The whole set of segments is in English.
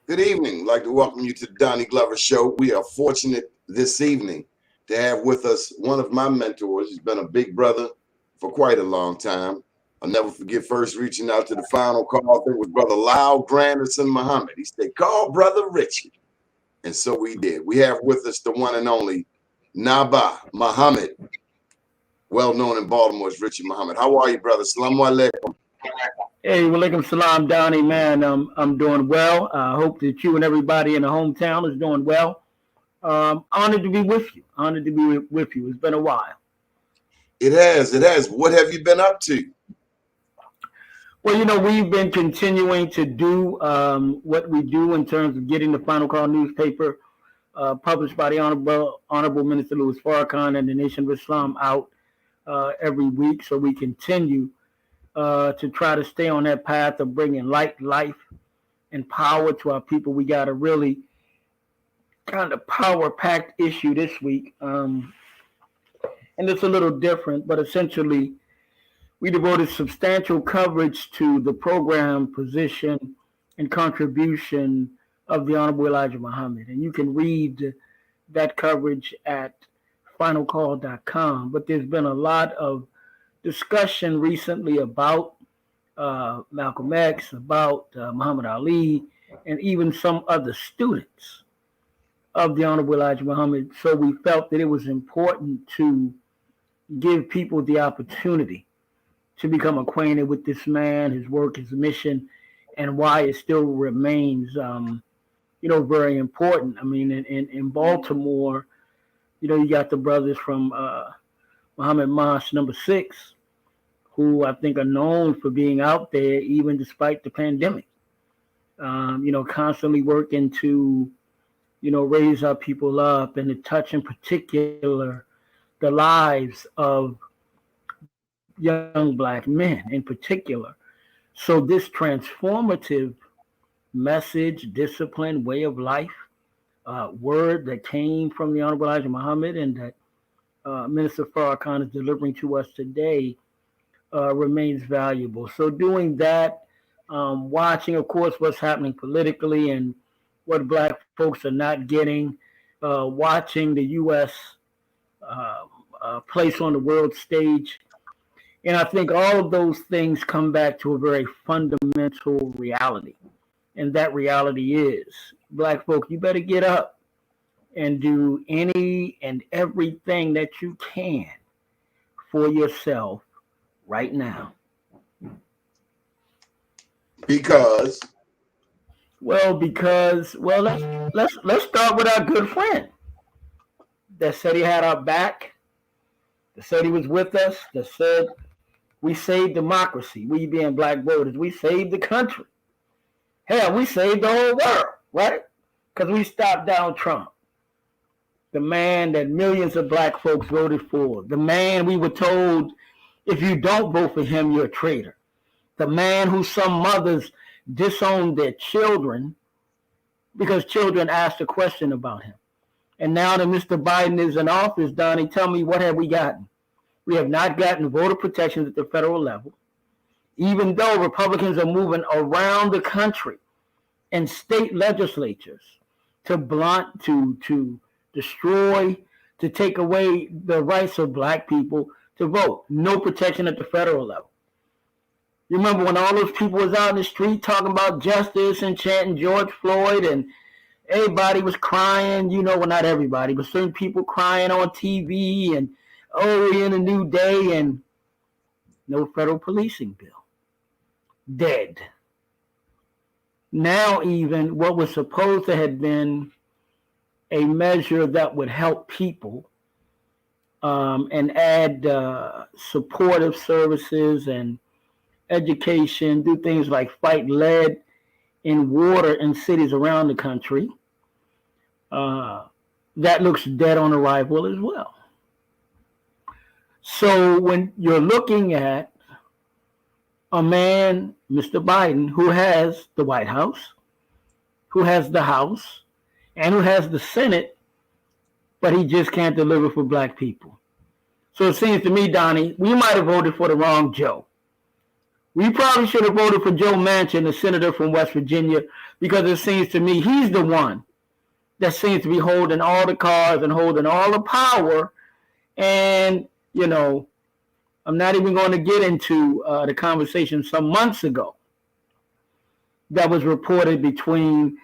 Good evening. I'd like to welcome you to the Donnie Glover Show. We are fortunate this evening to have with us one of my mentors. He's been a big brother for quite a long time. I'll never forget first reaching out to the final call. It was Brother Lyle Granderson Muhammad. He said, call Brother Richie. And so we did. We have with us the one and only Naba Muhammad, well known in Baltimore as Richie Muhammad. How are you, brother? Assalamu alaikum. Hey, walaikum salam, Doni, man. I'm doing well. I hope that you and everybody in the hometown is doing well. Honored to be with you. Honored to be with you. It's been a while. It has. It has. What have you been up to? Well, we've been continuing to do what we do in terms of getting the Final Call newspaper published by the Honorable Minister Louis Farrakhan and the Nation of Islam out every week. So we continue to try to stay on that path of bringing light, life, and power to our people. We got a really kind of power-packed issue this week. And it's a little different, but essentially we devoted substantial coverage to the program, position, and contribution of the Honorable Elijah Muhammad. And you can read that coverage at finalcall.com. But there's been a lot of discussion recently about Malcolm X, about Muhammad Ali, and even some other students of the Honorable Elijah Muhammad. So we felt that it was important to give people the opportunity to become acquainted with this man, his work, his mission, and why it still remains, very important. I mean, in Baltimore, you got the brothers from Muhammad Mosque number 6, who I think are known for being out there even despite the pandemic. Constantly working to, raise our people up and to touch in particular the lives of young Black men in particular. So this transformative message, discipline, way of life, word that came from the Honorable Elijah Muhammad and that Minister Farrakhan is delivering to us today remains valuable. So doing that, watching, of course, what's happening politically and what Black folks are not getting, watching the U.S. Place on the world stage. And I think all of those things come back to a very fundamental reality. And that reality is, Black folk, you better get up and do any and everything that you can for yourself right now. Because let's start with our good friend that said he had our back, that said he was with us, that said we saved democracy, we being Black voters, we saved the country. Hell, we saved the whole world, right? Because we stopped down Trump. The man that millions of Black folks voted for. The man we were told, if you don't vote for him, you're a traitor. The man who some mothers disowned their children because children asked a question about him. And now that Mr. Biden is in office, Donnie, tell me, what have we gotten? We have not gotten voter protections at the federal level, even though Republicans are moving around the country and state legislatures to blunt, to destroy, to take away the rights of Black people to vote. No protection at the federal level. You remember when all those people was out in the street talking about justice and chanting George Floyd, and everybody was crying, well, not everybody, but certain people crying on TV and, oh, we're in a new day, and no federal policing bill. Dead. Now even what was supposed to have been a measure that would help people and add supportive services and education, do things like fight lead in water in cities around the country, that looks dead on arrival as well. So when you're looking at a man, Mr. Biden, who has the White House, who has the House, and who has the Senate, but he just can't deliver for Black people. So it seems to me, Donnie, we might have voted for the wrong Joe. We probably should have voted for Joe Manchin, the senator from West Virginia, because it seems to me he's the one that seems to be holding all the cards and holding all the power. And, you know, I'm not even going to get into the conversation some months ago that was reported between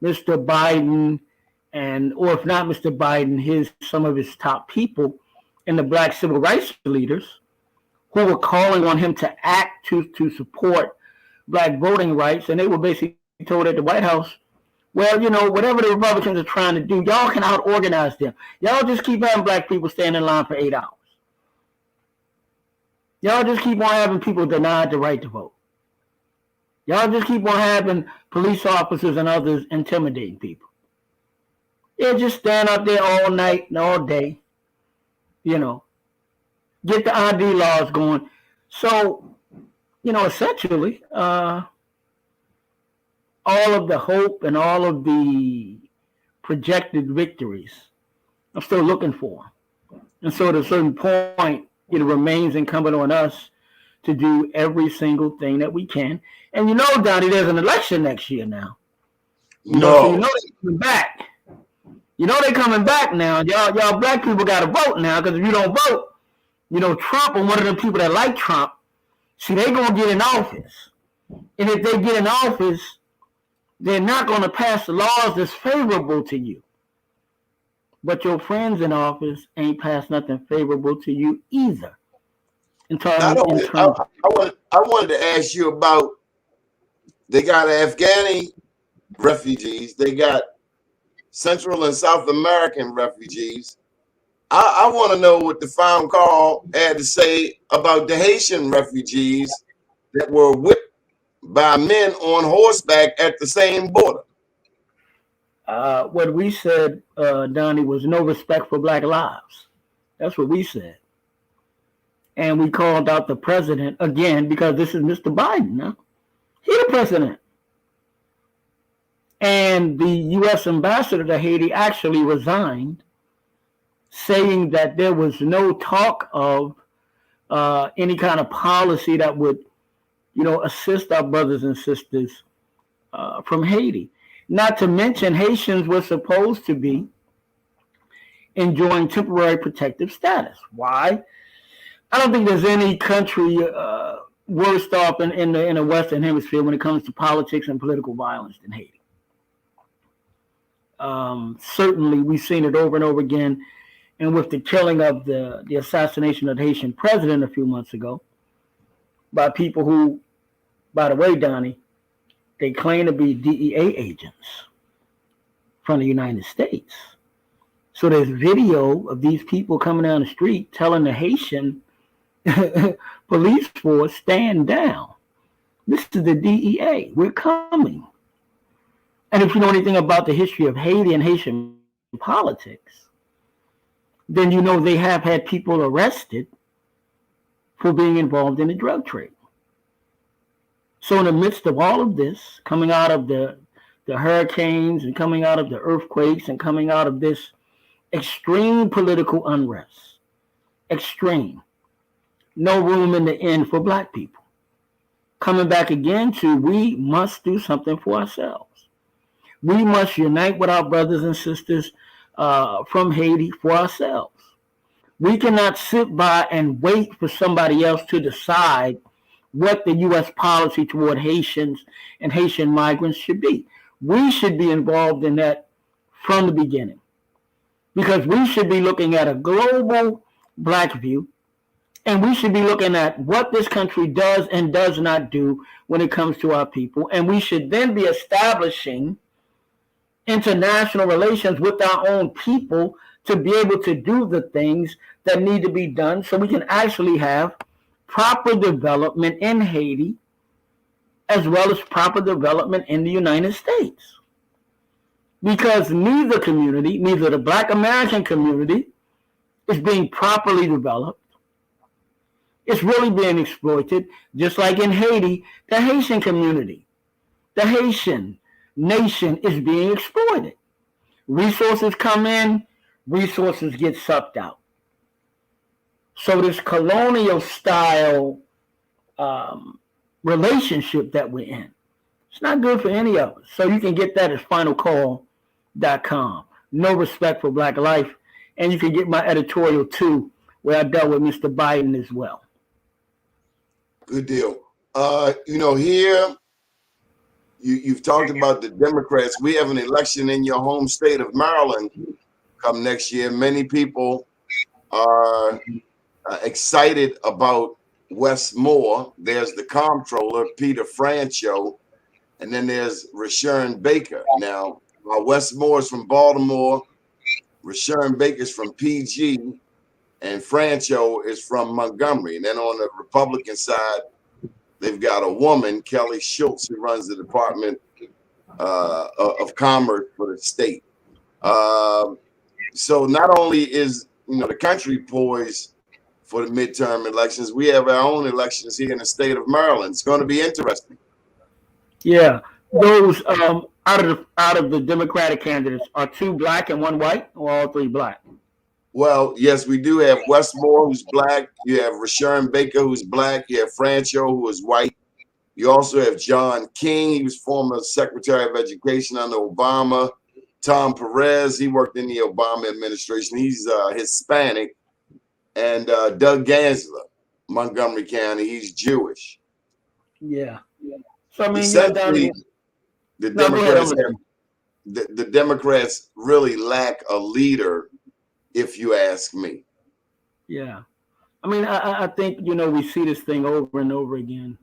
Mr. Biden and, or if not Mr. Biden, some of his top people and the black civil rights leaders who were calling on him to act to support black voting rights. And they were basically told at the White House, well, you know, whatever the Republicans are trying to do, y'all can out-organize them. Y'all just keep having black people stand in line for 8 hours. Y'all just keep on having people denied the right to vote. Y'all just keep on having police officers and others intimidating people. Yeah, just stand out there all night and all day, you know, get the ID laws going. So, you know, essentially, all of the hope and all of the projected victories, I'm still looking for. And so at a certain point, it remains incumbent on us to do every single thing that we can. And you know, Donnie, there's an election next year now. So you know they're coming back. You know they're coming back now. Y'all black people got to vote now, because if you don't vote, you know, Trump and one of the people that like Trump, see, they're going to get in office. And if they get in office, they're not going to pass the laws that's favorable to you. But your friends in office ain't passed nothing favorable to you either. I wanted to ask you about, they got Afghani refugees, they got Central and South American refugees. I want to know what the final call had to say about the Haitian refugees that were whipped by men on horseback at the same border. What we said, Donnie, was no respect for black lives. That's what we said. And we called out the president again, because this is Mr. Biden now. He's the president. And the U.S. ambassador to Haiti actually resigned, saying that there was no talk of any kind of policy that would, you know, assist our brothers and sisters from Haiti. Not to mention, Haitians were supposed to be enjoying temporary protective status. Why? I don't think there's any country worse off in the Western Hemisphere when it comes to politics and political violence than Haiti. Certainly, we've seen it over and over again. And with the killing of the assassination of the Haitian president a few months ago by people who, by the way, Donnie, they claim to be DEA agents from the United States. So there's video of these people coming down the street telling the Haitian police force, stand down. This is the DEA. We're coming. And if you know anything about the history of Haiti and Haitian politics, then you know they have had people arrested for being involved in the drug trade. So in the midst of all of this, coming out of the hurricanes and coming out of the earthquakes and coming out of this extreme political unrest, extreme, no room in the end for black people. Coming back again to, we must do something for ourselves. We must unite with our brothers and sisters from Haiti for ourselves. We cannot sit by and wait for somebody else to decide what the U.S. policy toward Haitians and Haitian migrants should be. We should be involved in that from the beginning, because we should be looking at a global black view, and we should be looking at what this country does and does not do when it comes to our people. And we should then be establishing international relations with our own people to be able to do the things that need to be done so we can actually have proper development in Haiti, as well as proper development in the United States. Because neither community, neither the Black American community, is being properly developed. It's really being exploited, just like in Haiti, the Haitian community, the Haitian nation is being exploited. Resources come in, resources get sucked out. So this colonial style relationship that we're in. It's not good for any of us. So you can get that at finalcall.com. No respect for black life. And you can get my editorial too, where I dealt with Mr. Biden as well. Good deal. Here you've talked about the Democrats. We have an election in your home state of Maryland come next year. Many people are excited about Westmore. There's the comptroller, Peter Francho, and then there's Rashawn Baker. Now, Westmore is from Baltimore, Rashawn Baker's from PG, and Francho is from Montgomery. And then on the Republican side, they've got a woman, Kelly Schultz, who runs the Department of Commerce for the state. So not only is the country poised for the midterm elections, we have our own elections here in the state of Maryland. It's going to be interesting. Yeah, those out of the Democratic candidates are 2 black and 1 white, or all 3 black? Well, yes, we do have Westmore, who's black. You have Rashawn Baker, who's black. You have Francho, who is white. You also have John King. He was former Secretary of Education under Obama. Tom Perez, he worked in the Obama administration. He's Hispanic. And Doug Gansler, Montgomery County, he's Jewish. Yeah. So I mean, essentially, the Democrats really lack a leader, if you ask me. Yeah. I mean, I think, we see this thing over and over again.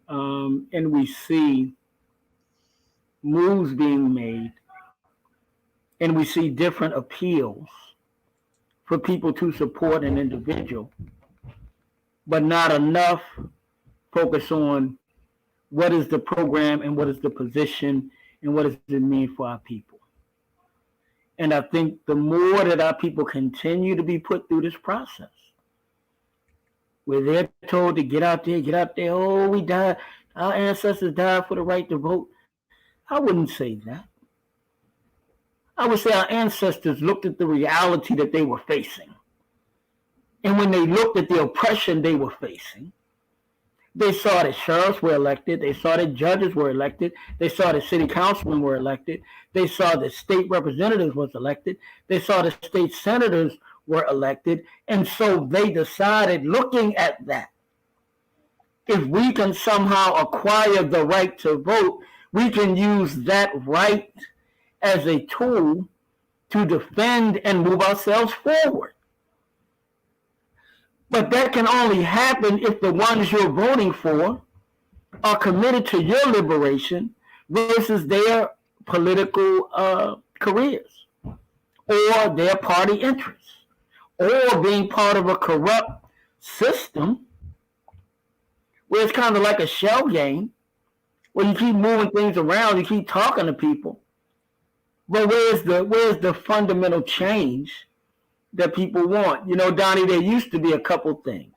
And we see moves being made, and we see different appeals for people to support an individual, but not enough focus on what is the program and what is the position and what does it mean for our people. And I think the more that our people continue to be put through this process, where they're told to get out there, oh, we died, our ancestors died for the right to vote. I wouldn't say that. I would say our ancestors looked at the reality that they were facing. And when they looked at the oppression they were facing, they saw that sheriffs were elected. They saw that judges were elected. They saw that city councilmen were elected. They saw that state representatives was elected. They saw that state senators were elected. And so they decided, looking at that, if we can somehow acquire the right to vote, we can use that right as a tool to defend and move ourselves forward. But that can only happen if the ones you're voting for are committed to your liberation versus their political careers or their party interests or being part of a corrupt system where it's kind of like a shell game where you keep moving things around, you keep talking to people. But where's the fundamental change that people want? Donnie, there used to be a couple things.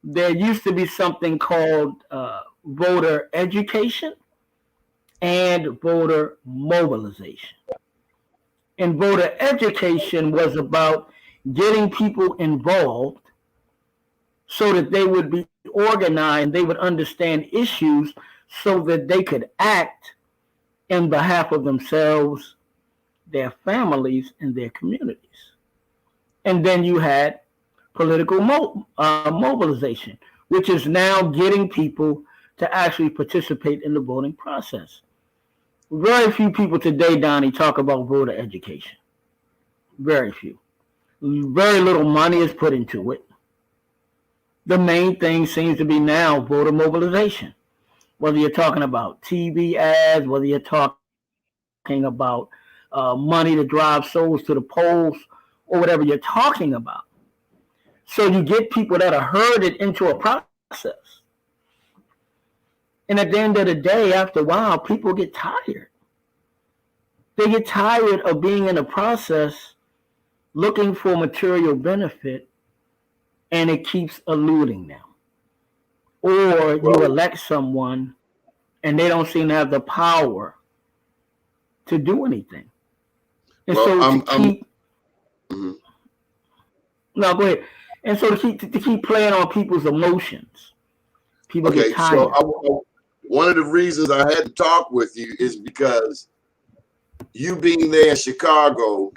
There used to be something called voter education and voter mobilization. And voter education was about getting people involved so that they would be organized, they would understand issues so that they could act in behalf of themselves, their families, and their communities. And then you had political mobilization, which is now getting people to actually participate in the voting process. Very few people today, Donnie, talk about voter education. Very few. Very little money is put into it. The main thing seems to be now voter mobilization. Whether you're talking about TV ads, whether you're talking about money to drive souls to the polls, or whatever you're talking about. So you get people that are herded into a process. And at the end of the day, after a while, people get tired. They get tired of being in a process looking for material benefit, and it keeps eluding them. Or you elect someone and they don't seem to have the power to do anything. And No, go ahead. And so to keep playing on people's emotions, People get Okay, so tired. one of the reasons I had to talk with you is because you being there in Chicago,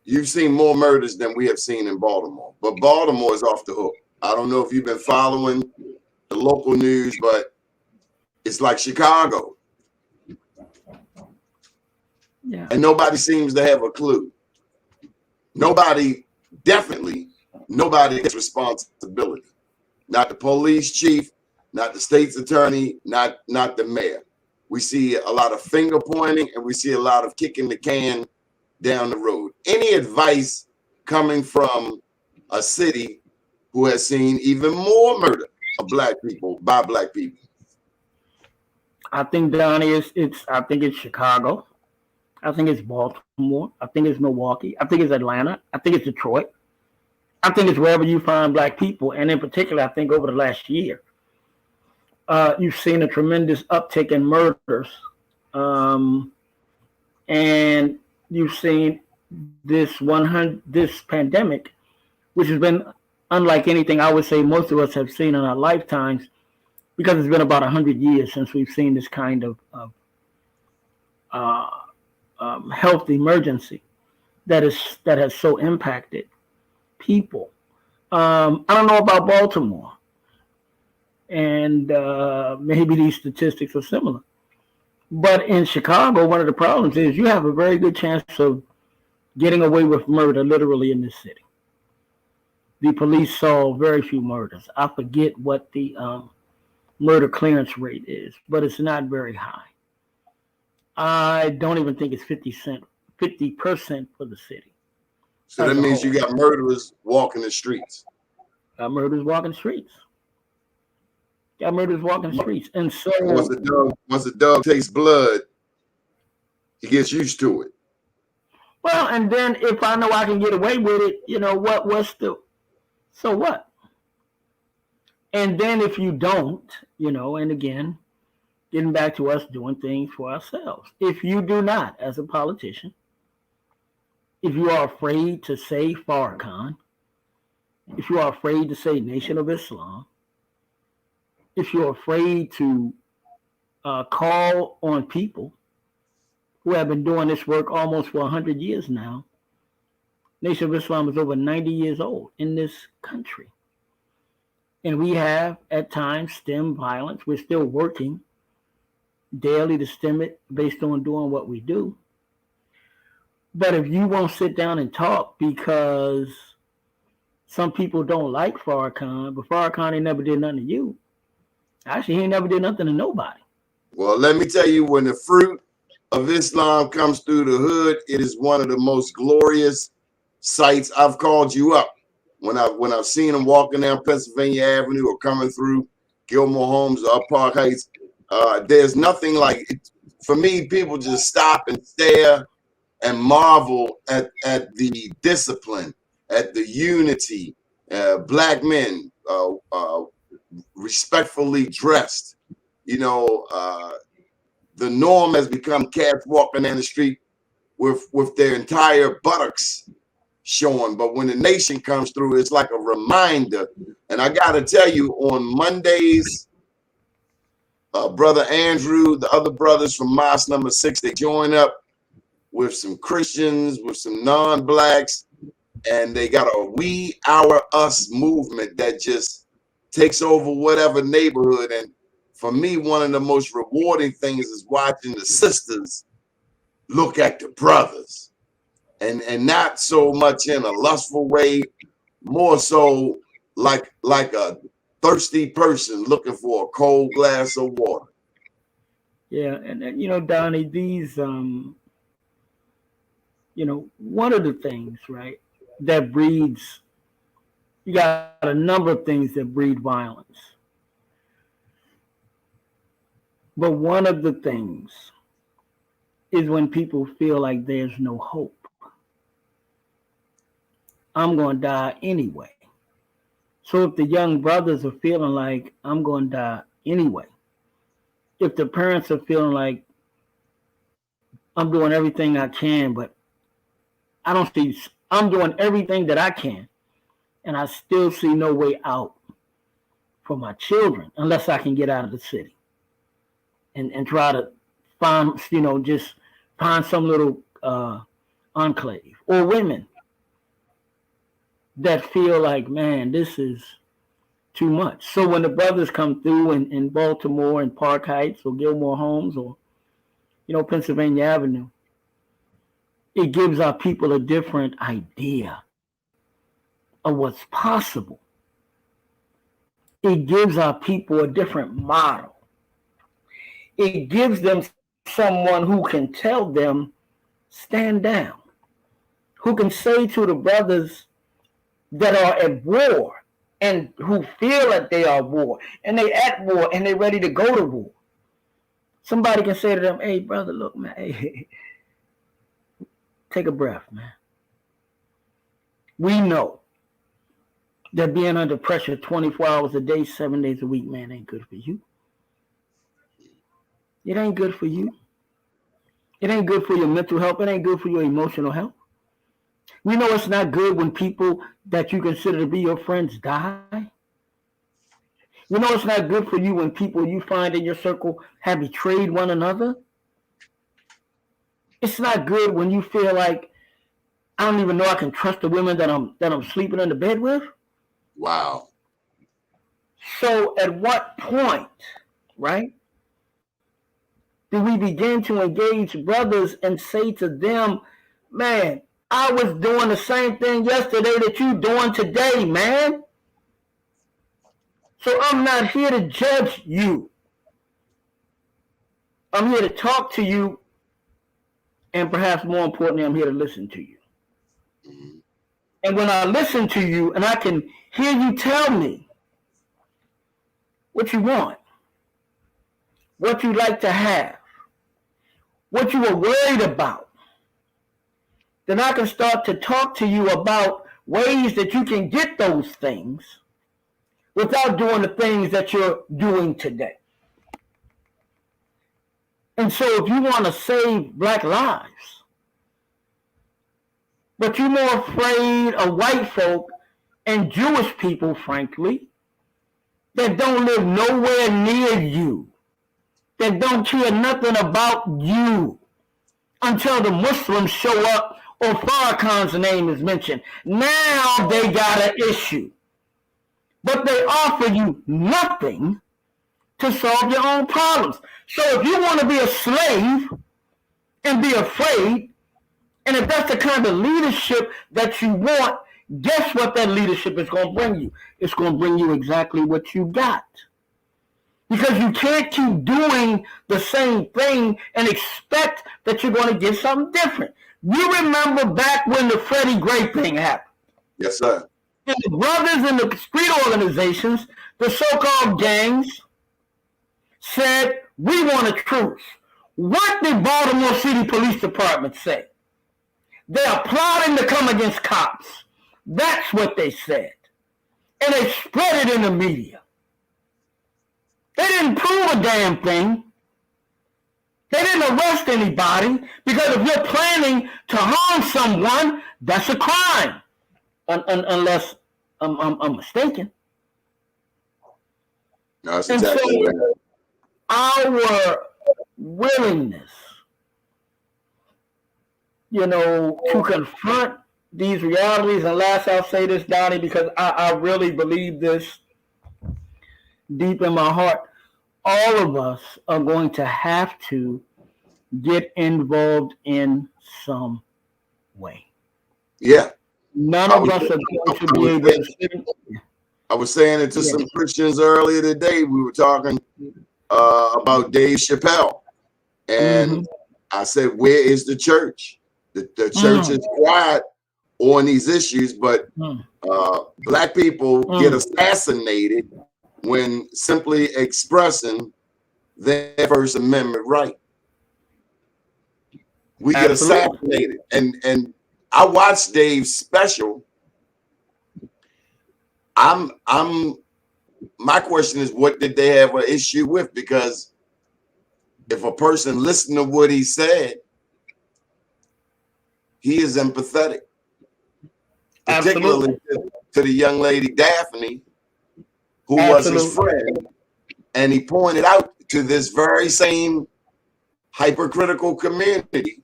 you've seen more murders than we have seen in Baltimore. But Baltimore is off the hook. I don't know if you've been following the local news, but it's like Chicago. Yeah. And nobody seems to have a clue. Nobody gets responsibility. Not the police chief, not the state's attorney, not the mayor. We see a lot of finger pointing and we see a lot of kicking the can down the road. Any advice coming from a city who has seen even more murder of black people by black people? I think Donnie I think it's Chicago. I think it's Baltimore. I think it's Milwaukee. I think it's Atlanta. I think it's Detroit. I think it's wherever you find black people. And in particular, I think over the last year, you've seen a tremendous uptick in murders. And you've seen this pandemic, which has been unlike anything I would say most of us have seen in our lifetimes, because it's been about 100 years since we've seen this kind of health emergency that has so impacted people. I don't know about Baltimore, and maybe these statistics are similar. But in Chicago, one of the problems is you have a very good chance of getting away with murder literally in this city. The police saw very few murders. I forget what the murder clearance rate is, but it's not very high. I don't even think it's 50% for the city. So that means you got murderers walking the streets. Got murderers walking the streets. And so once a dog tastes blood, he gets used to it. Well, and then if I know I can get away with it, so what? And then if you don't, and again, getting back to us doing things for ourselves. If you do not, as a politician, if you are afraid to say Farrakhan, if you are afraid to say Nation of Islam, if you're afraid to call on people who have been doing this work almost for 100 years now, Nation of Islam is over 90 years old in this country. And we have, at times, stemmed violence. We're still working daily to stem it based on doing what we do. But if you won't sit down and talk because some people don't like Farrakhan, but Farrakhan ain't never did nothing to you. Actually, he ain't never did nothing to nobody. Well, let me tell you, when the fruit of Islam comes through the hood, it is one of the most glorious sights. I've called you up when I've seen them walking down Pennsylvania Avenue or coming through Gilmore Homes or Park Heights. There's nothing like it. For me, people just stop and stare and marvel at the discipline, at the unity. Black men respectfully dressed. The norm has become cats walking down the street with their entire buttocks showing. But when the nation comes through, it's like a reminder. And I got to tell you, on Mondays, Brother Andrew, the other brothers from Mosque number 6, they join up with some Christians, with some non-blacks, and they got a We, Our, Us movement that just takes over whatever neighborhood. And for me, one of the most rewarding things is watching the sisters look at the brothers, and not so much in a lustful way, more so like a thirsty person looking for a cold glass of water. Yeah, and Donnie, these one of the things, right, that breeds, you got a number of things that breed violence. But one of the things is when people feel like there's no hope. I'm going to die anyway. So if the young brothers are feeling like I'm going to die anyway, if the parents are feeling like I'm doing everything I can, but I'm doing everything that I can, and I still see no way out, for my children unless I can get out of the city and try to find, just find some little enclave, or women that feel like, man, this is too much. So when the brothers come through in Baltimore and Park Heights or Gilmore Homes or, Pennsylvania Avenue, it gives our people a different idea of what's possible. It gives our people a different model. It gives them someone who can tell them, stand down, who can say to the brothers that are at war and who feel that they are at war and they at war and they're ready to go to war. Somebody can say to them, hey, brother, look, man, hey, take a breath, man. We know that being under pressure 24 hours a day, 7 days a week, man, ain't good for you. It ain't good for you. It ain't good for your mental health. It ain't good for your emotional health. We know it's not good when people that you consider to be your friends die. You know it's not good for you when people you find in your circle have betrayed one another. It's not good when you feel like, I don't even know I can trust the women that I'm sleeping in the bed with. Wow. So at what point, right, do we begin to engage brothers and say to them, man, I was doing the same thing yesterday that you doing today, man. So I'm not here to judge you. I'm here to talk to you. And perhaps more importantly, I'm here to listen to you. Mm-hmm. And when I listen to you and I can hear you tell me what you want, what you like to have, what you are worried about, then I can start to talk to you about ways that you can get those things without doing the things that you're doing today. And so if you want to save black lives, but you're more afraid of white folk and Jewish people, frankly, that don't live nowhere near you, that don't care nothing about you until the Muslims show up or Farrakhan's name is mentioned. Now they got an issue. But they offer you nothing to solve your own problems. So if you want to be a slave and be afraid, and if that's the kind of leadership that you want, guess what that leadership is going to bring you? It's going to bring you exactly what you got. Because you can't keep doing the same thing and expect that you're going to get something different. You remember back when the Freddie Gray thing happened? Yes, sir. And the brothers in the street organizations, the so-called gangs, said, we want a truce. What did Baltimore City Police Department say? They are plotting to come against cops. That's what they said. And they spread it in the media. They didn't prove a damn thing. They didn't arrest anybody, because if you're planning to harm someone, that's a crime. Unless I'm mistaken. No, that's exactly right. Our willingness, to confront these realities, and last I'll say this, Donnie, because I really believe this deep in my heart, all of us are going to have to get involved in some way. Yeah. None of us are going to be able to sit. I was saying it to some Christians earlier today. We were talking about Dave Chappelle. And I said, where is the church? The church is quiet on these issues, but black people get assassinated when simply expressing their First Amendment right. We get assassinated. And I watched Dave's special. My question is, what did they have an issue with? Because if a person listened to what he said, he is empathetic, particularly to the young lady Daphne, who was his Absolutely. friend, and he pointed out to this very same hypercritical community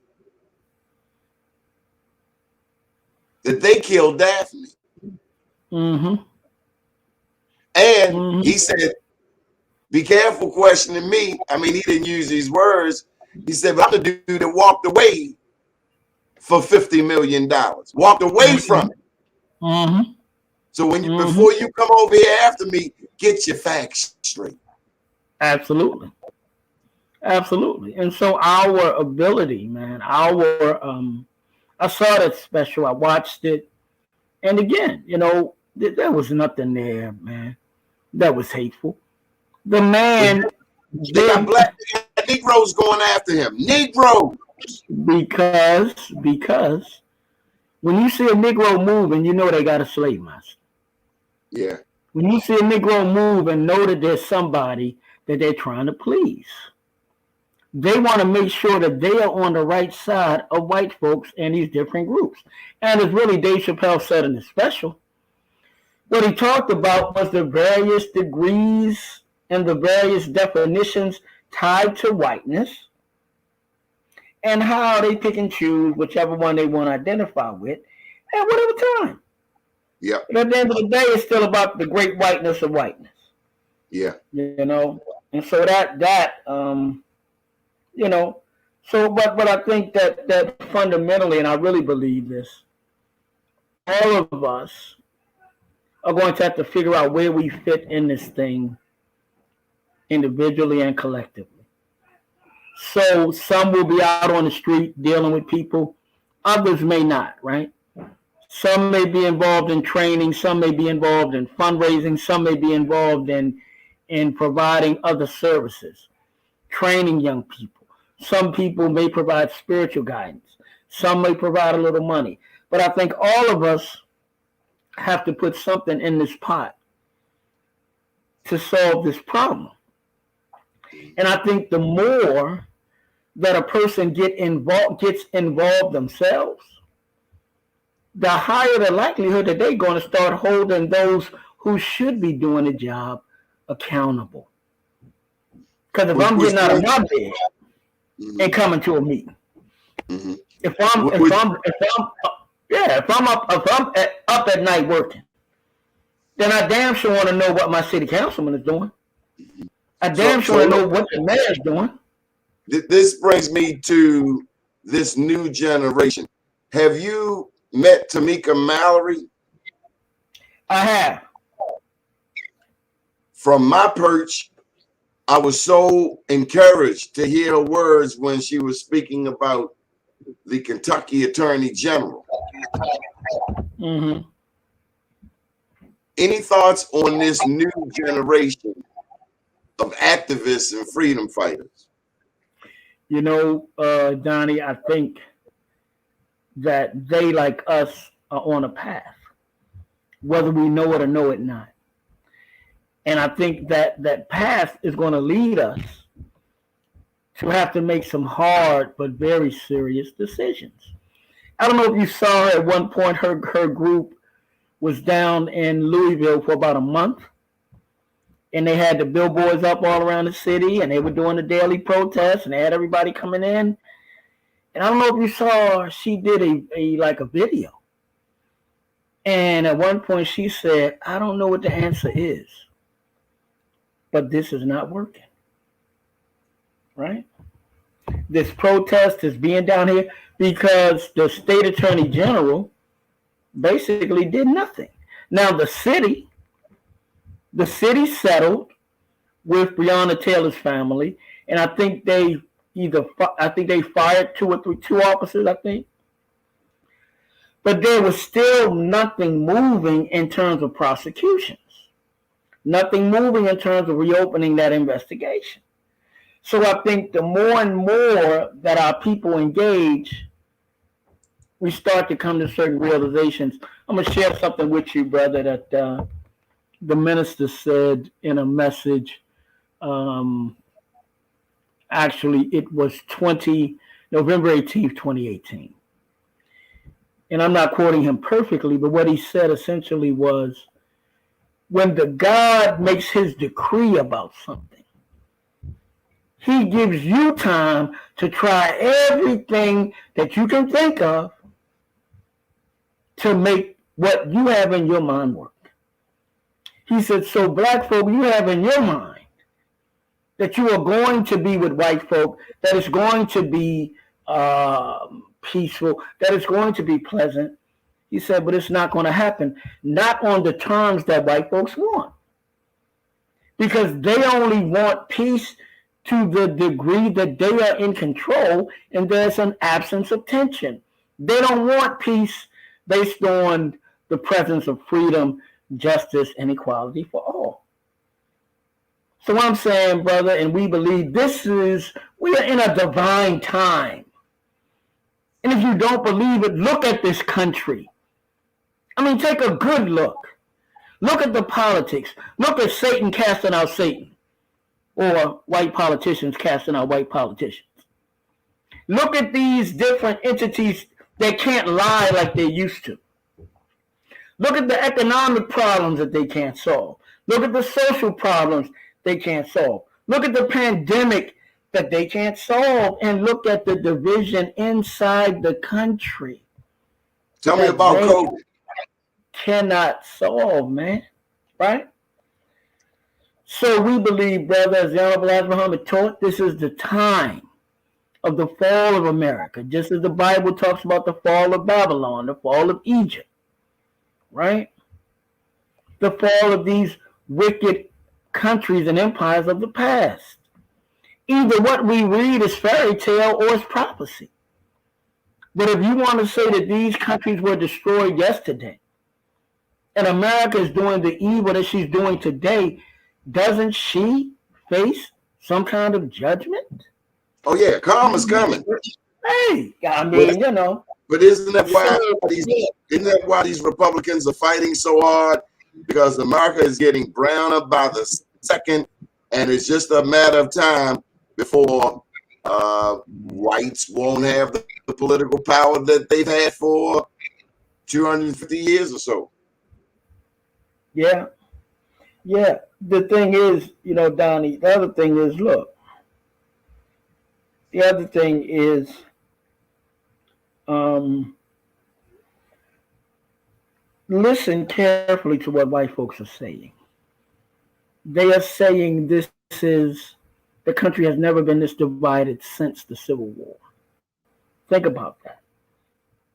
that they killed Daphne. Mm-hmm. And Mm-hmm. he said, be careful questioning me. I mean, he didn't use these words. He said, but I'm the dude that walked away for $50 million. Walked away from it. Mm-hmm. So when you, Mm-hmm. before you come over here after me, get your facts straight. Absolutely. Absolutely. And so our ability, man, I saw that special, I watched it, and again, there was nothing there, man, that was hateful. The man They got did Negroes going after him. Negro. because when you see a Negro moving, you know they got a slave master. Yeah. When you see a Negro move and know that there's somebody that they're trying to please, they want to make sure that they are on the right side of white folks and these different groups. And as really Dave Chappelle said in his special, what he talked about was the various degrees and the various definitions tied to whiteness and how they pick and choose whichever one they want to identify with at whatever time. Yeah. But at the end of the day, it's still about the great whiteness of whiteness. Yeah. And so but I think that fundamentally, and I really believe this, all of us are going to have to figure out where we fit in this thing individually and collectively. So some will be out on the street dealing with people, others may not, right? Some may be involved in training, some may be involved in fundraising, some may be involved in providing other services, training young people. Some people may provide spiritual guidance. Some may provide a little money. But I think all of us have to put something in this pot to solve this problem. And I think the more that a person gets involved themselves, the higher the likelihood that they're going to start holding those who should be doing the job accountable. Because if I'm getting out of my bed and coming to a meeting, if I'm up at night working, then I damn sure want to know what my city councilman is doing. I damn sure want to know what the mayor's doing. This brings me to this new generation. Have you met Tamika Mallory? I have. From my perch, I was so encouraged to hear her words when she was speaking about the Kentucky Attorney General. Mm-hmm. Any thoughts on this new generation of activists and freedom fighters? Donnie, I think that they, like us, are on a path, whether we know it or know it not. And I think that path is going to lead us to have to make some hard but very serious decisions. I don't know if you saw her at one point, her group was down in Louisville for about a month. And they had the billboards up all around the city, and they were doing the daily protests, and they had everybody coming in. And I don't know if you saw, she did a video. And at one point she said, I don't know what the answer is, but this is not working. Right? This protest is being down here because the state attorney general basically did nothing. Now the city settled with Breonna Taylor's family, and I think they fired two officers, I think. But there was still nothing moving in terms of prosecutions, nothing moving in terms of reopening that investigation. So I think the more and more that our people engage, we start to come to certain realizations. I'm going to share something with you, brother, that the minister said in a message. Actually, it was November 18th, 2018. And I'm not quoting him perfectly, but what he said essentially was, when the God makes his decree about something, he gives you time to try everything that you can think of to make what you have in your mind work. He said, so black folk, you have in your mind that you are going to be with white folk, that it's going to be peaceful, that it's going to be pleasant. He said, but it's not going to happen. Not on the terms that white folks want. Because they only want peace to the degree that they are in control and there's an absence of tension. They don't want peace based on the presence of freedom, justice, and equality for all. So what I'm saying, brother, and we believe we are in a divine time. And if you don't believe it, look at this country. I mean, take a good look. Look at the politics. Look at Satan casting out Satan, or white politicians casting out white politicians. Look at these different entities that can't lie like they used to. Look at the economic problems that they can't solve. Look at the social problems they can't solve. Look at the pandemic that they can't solve. And look at the division inside the country. Tell me about COVID. Cannot solve, man. Right? So we believe, brother, as the Honorable Elijah Muhammad taught, this is the time of the fall of America, just as the Bible talks about the fall of Babylon, the fall of Egypt, right? The fall of these wicked countries and empires of the past. Either what we read is fairy tale or it's prophecy. But if you want to say that these countries were destroyed yesterday, and America is doing the evil that she's doing today, doesn't she face some kind of judgment? Oh yeah, karma's coming. Hey, I mean, you know. But isn't that why these Republicans are fighting so hard? Because America is getting browner by the second, and it's just a matter of time before whites won't have the political power that they've had for 250 years or so. Yeah. Yeah. The thing is, you know, Donnie, the other thing is, look, the other thing is, listen carefully to what white folks are saying. They are saying the country has never been this divided since the Civil War. Think about that.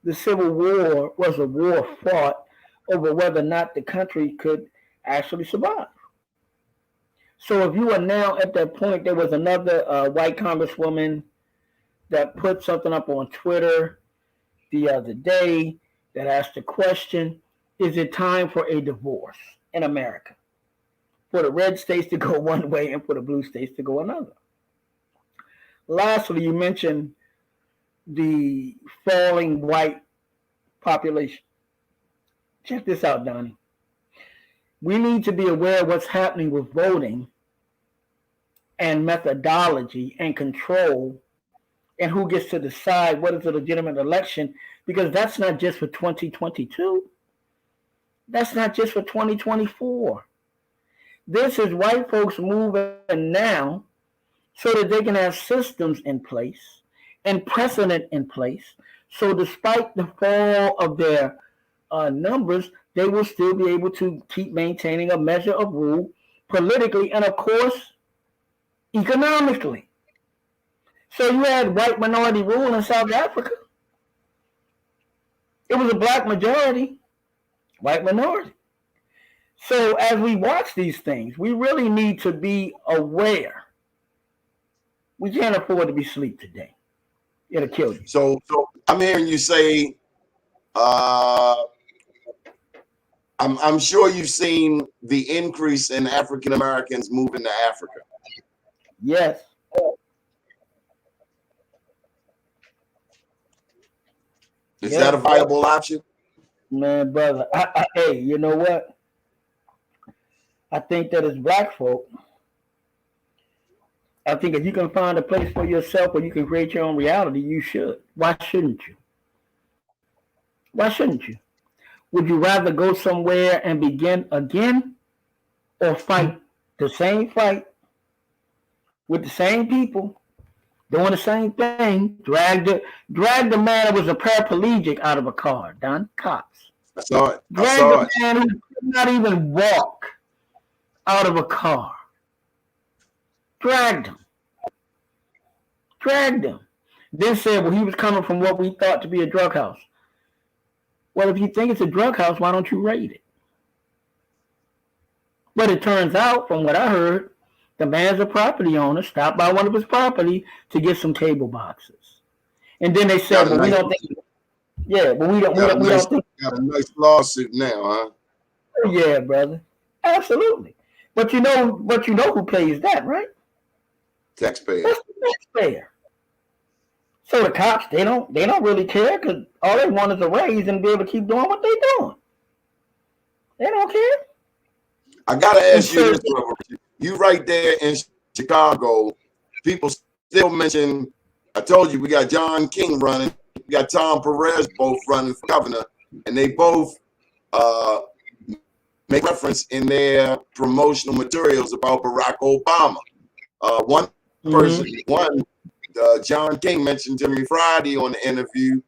The Civil War was a war fought over whether or not the country could actually survive. So if you are now at that point, there was another white congresswoman that put something up on Twitter the other day that asked the question, is it time for a divorce in America? For the red states to go one way and for the blue states to go another. Lastly, you mentioned the falling white population. Check this out, Donnie. We need to be aware of what's happening with voting and methodology and control and who gets to decide what is a legitimate election, because that's not just for 2022. That's not just for 2024. This is white folks moving now so that they can have systems in place and precedent in place. So despite the fall of their numbers, they will still be able to keep maintaining a measure of rule politically and, of course, economically. So you had white minority rule in South Africa. It was a black majority, white minority. So as we watch these things, we really need to be aware. We can't afford to be asleep today. It'll kill you. So I'm hearing you say, I'm sure you've seen the increase in African Americans moving to Africa. Yes. Is that a viable option? Man, brother, hey, you know what? I think that as black folk, I think if you can find a place for yourself where you can create your own reality, you should. Why shouldn't you? Why shouldn't you? Would you rather go somewhere and begin again, or fight the same fight with the same people doing the same thing, drag the man that was a paraplegic out of a car, Don, cops. I saw it. Drag the man who could not even walk out of a car. Dragged him. Then said, well, he was coming from what we thought to be a drug house. Well, if you think it's a drug house, why don't you raid it? But it turns out, from what I heard, the man's a property owner, stopped by one of his property to get some cable boxes. And then they said, well, we don't think. Yeah, but we don't think. Got a nice lawsuit now, huh? Oh, yeah, brother. Absolutely. But you know who pays that, right? Taxpayer. That's the taxpayer. So the cops, they don't really care because all they want is a raise and be able to keep doing what they're doing. They don't care. I gotta ask you this, brother. You right there in Chicago, people still mention, I told you, we got John King running, we got Tom Perez both running for governor, and they both make reference in their promotional materials about Barack Obama. One person, John King mentioned to me Friday on the interview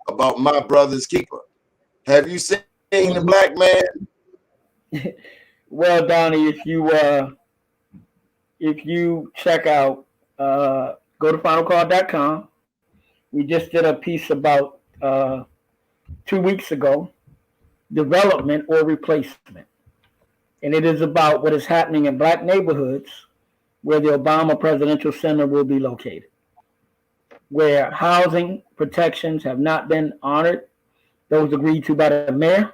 about my brother's keeper. Have you seen the black man? Well, Donnie, if you check out, go to finalcall.com. We just did a piece about 2 weeks ago, development or replacement. And it is about what is happening in black neighborhoods where the Obama Presidential Center will be located, where housing protections have not been honored, those agreed to by the mayor.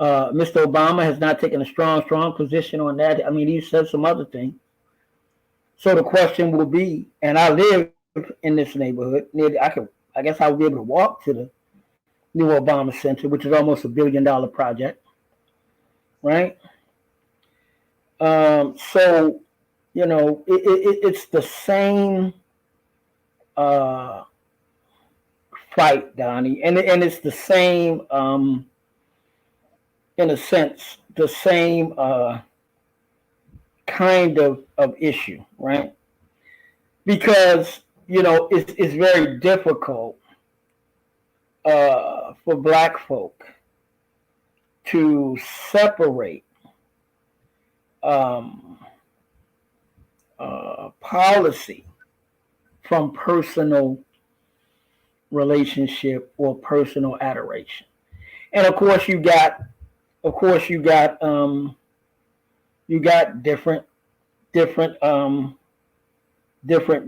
Mr. Obama has not taken a strong position on that. I mean, he said some other things. So the question will be, and I live in this neighborhood, I guess I would be able to walk to the new Obama Center, which is almost $1 billion project, right? So, you know, it's the same fight, Donnie, and it's the same, in a sense, the same kind of issue, right? Because, you know, it's very difficult for black folk to separate policy from personal relationship or personal adoration. And of course you got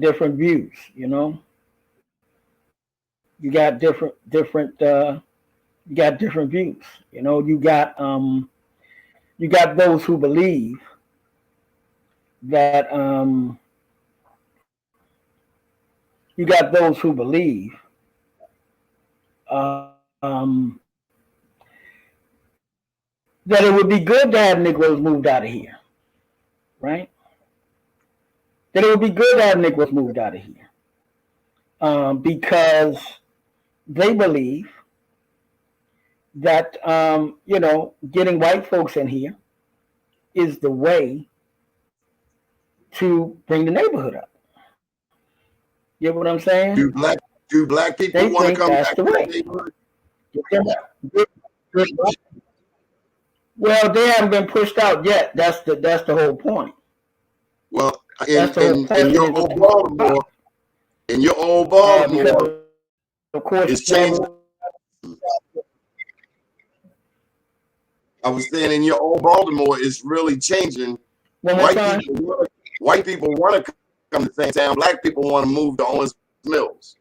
different views, you know. You got different views. You know, you got those who believe that that it would be good to have Negroes moved out of here, right? That it would be good to have Negroes moved out of here because they believe that, you know, getting white folks in here is the way to bring the neighborhood up. You get what I'm saying? Do black people want to come back to the neighborhood? Well, they haven't been pushed out yet. That's the whole point. Well, in your old Baltimore, of course, it's changing. I was saying in your old Baltimore, it's really changing. White people want to come to the same town. Black people want to move to Owens Mills.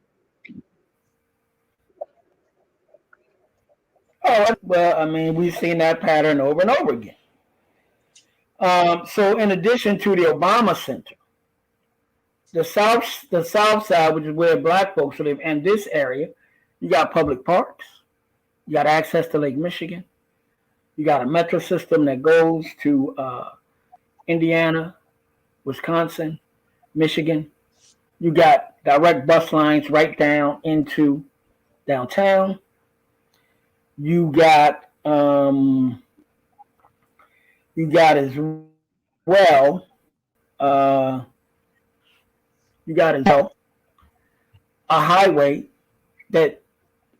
Oh, well, I mean, we've seen that pattern over and over again. So in addition to the Obama Center, the south side, which is where black folks live, and this area, you got public parks, you got access to Lake Michigan, you got a metro system that goes to Indiana, Wisconsin, Michigan. You got direct bus lines right down into downtown. You got You got as well, you got as well a highway that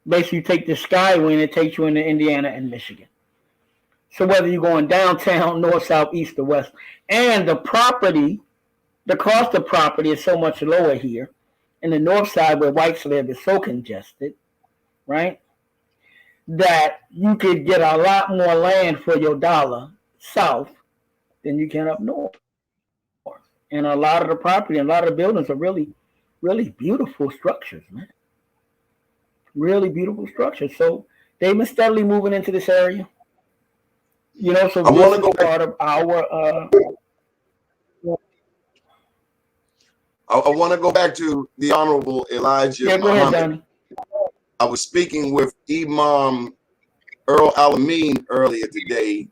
basically you take the Skyway and it takes you into Indiana and Michigan. So whether you're going downtown, north, south, east, or west, and the cost of property is so much lower here. In the north side where whites live is so congested, right? That you could get a lot more land for your dollar south than you can up north. And a lot of the property and a lot of the buildings are really beautiful structures, man. Really beautiful structures. So they've been steadily moving into this area. So I this want to is go back. part of our I want to go back to the Honorable Elijah yeah, go ahead, Muhammad. Donnie. I was speaking with Imam Earl Alameen earlier today.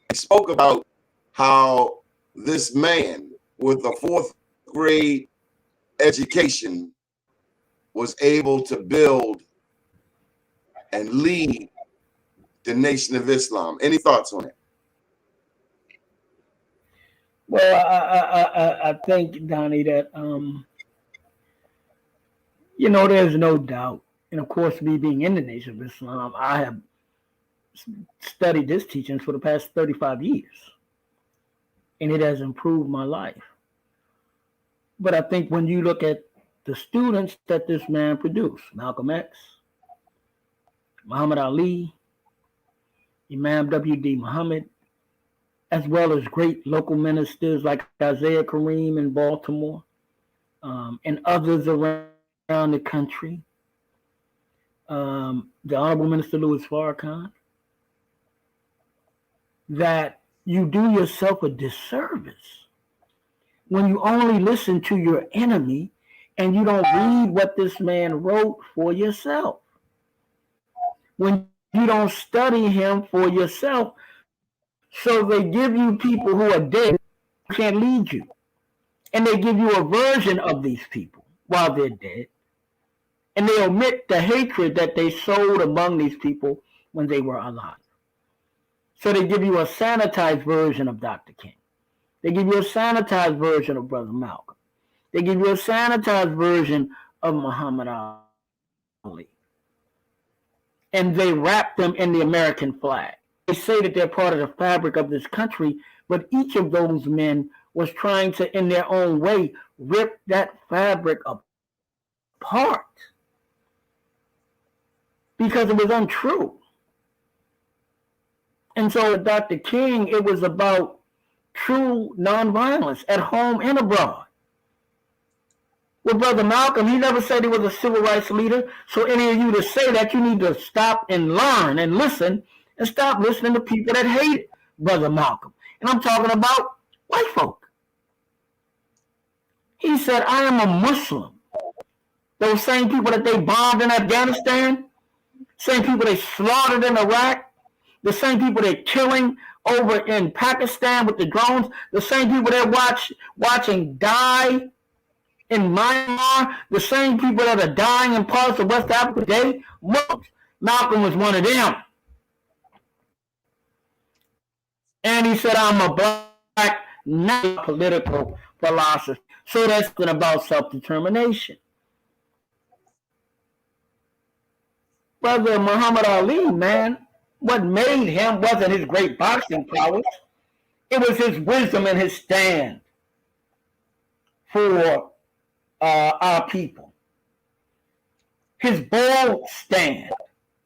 He spoke about how this man with a fourth grade education was able to build and lead the Nation of Islam. Any thoughts on it? Well, I think, Donnie, that there's no doubt, and of course, me being in the Nation of Islam, I have studied this teaching for the past 35 years, and it has improved my life. But I think when you look at the students that this man produced, Malcolm X, Muhammad Ali, Imam W.D. Muhammad, as well as great local ministers like Isaiah Kareem in Baltimore, and others around the country, the Honorable Minister Louis Farrakhan, that you do yourself a disservice when you only listen to your enemy and you don't read what this man wrote for yourself. When you don't study him for yourself, so they give you people who are dead who can't lead you. And they give you a version of these people while they're dead. And they omit the hatred that they sowed among these people when they were alive. So they give you a sanitized version of Dr. King. They give you a sanitized version of Brother Malcolm. They give you a sanitized version of Muhammad Ali. And they wrap them in the American flag. They say that they're part of the fabric of this country, but each of those men was trying to, in their own way, rip that fabric apart because it was untrue. And so, Dr. King, it was about true nonviolence at home and abroad. With Brother Malcolm, he never said he was a civil rights leader. So any of you to say that, you need to stop and learn and listen and stop listening to people that hate Brother Malcolm. And I'm talking about white folk. He said, I am a Muslim. Those same people that they bombed in Afghanistan, same people they slaughtered in Iraq, the same people they're killing over in Pakistan with the drones, the same people they're watching die in Myanmar, the same people that are dying in parts of West Africa today, Muslims. Malcolm was one of them. And he said, I'm a black, not political philosophy. So that's something about self-determination. Brother Muhammad Ali, man, what made him wasn't his great boxing prowess. It was his wisdom and his stand for our people. His bold stand,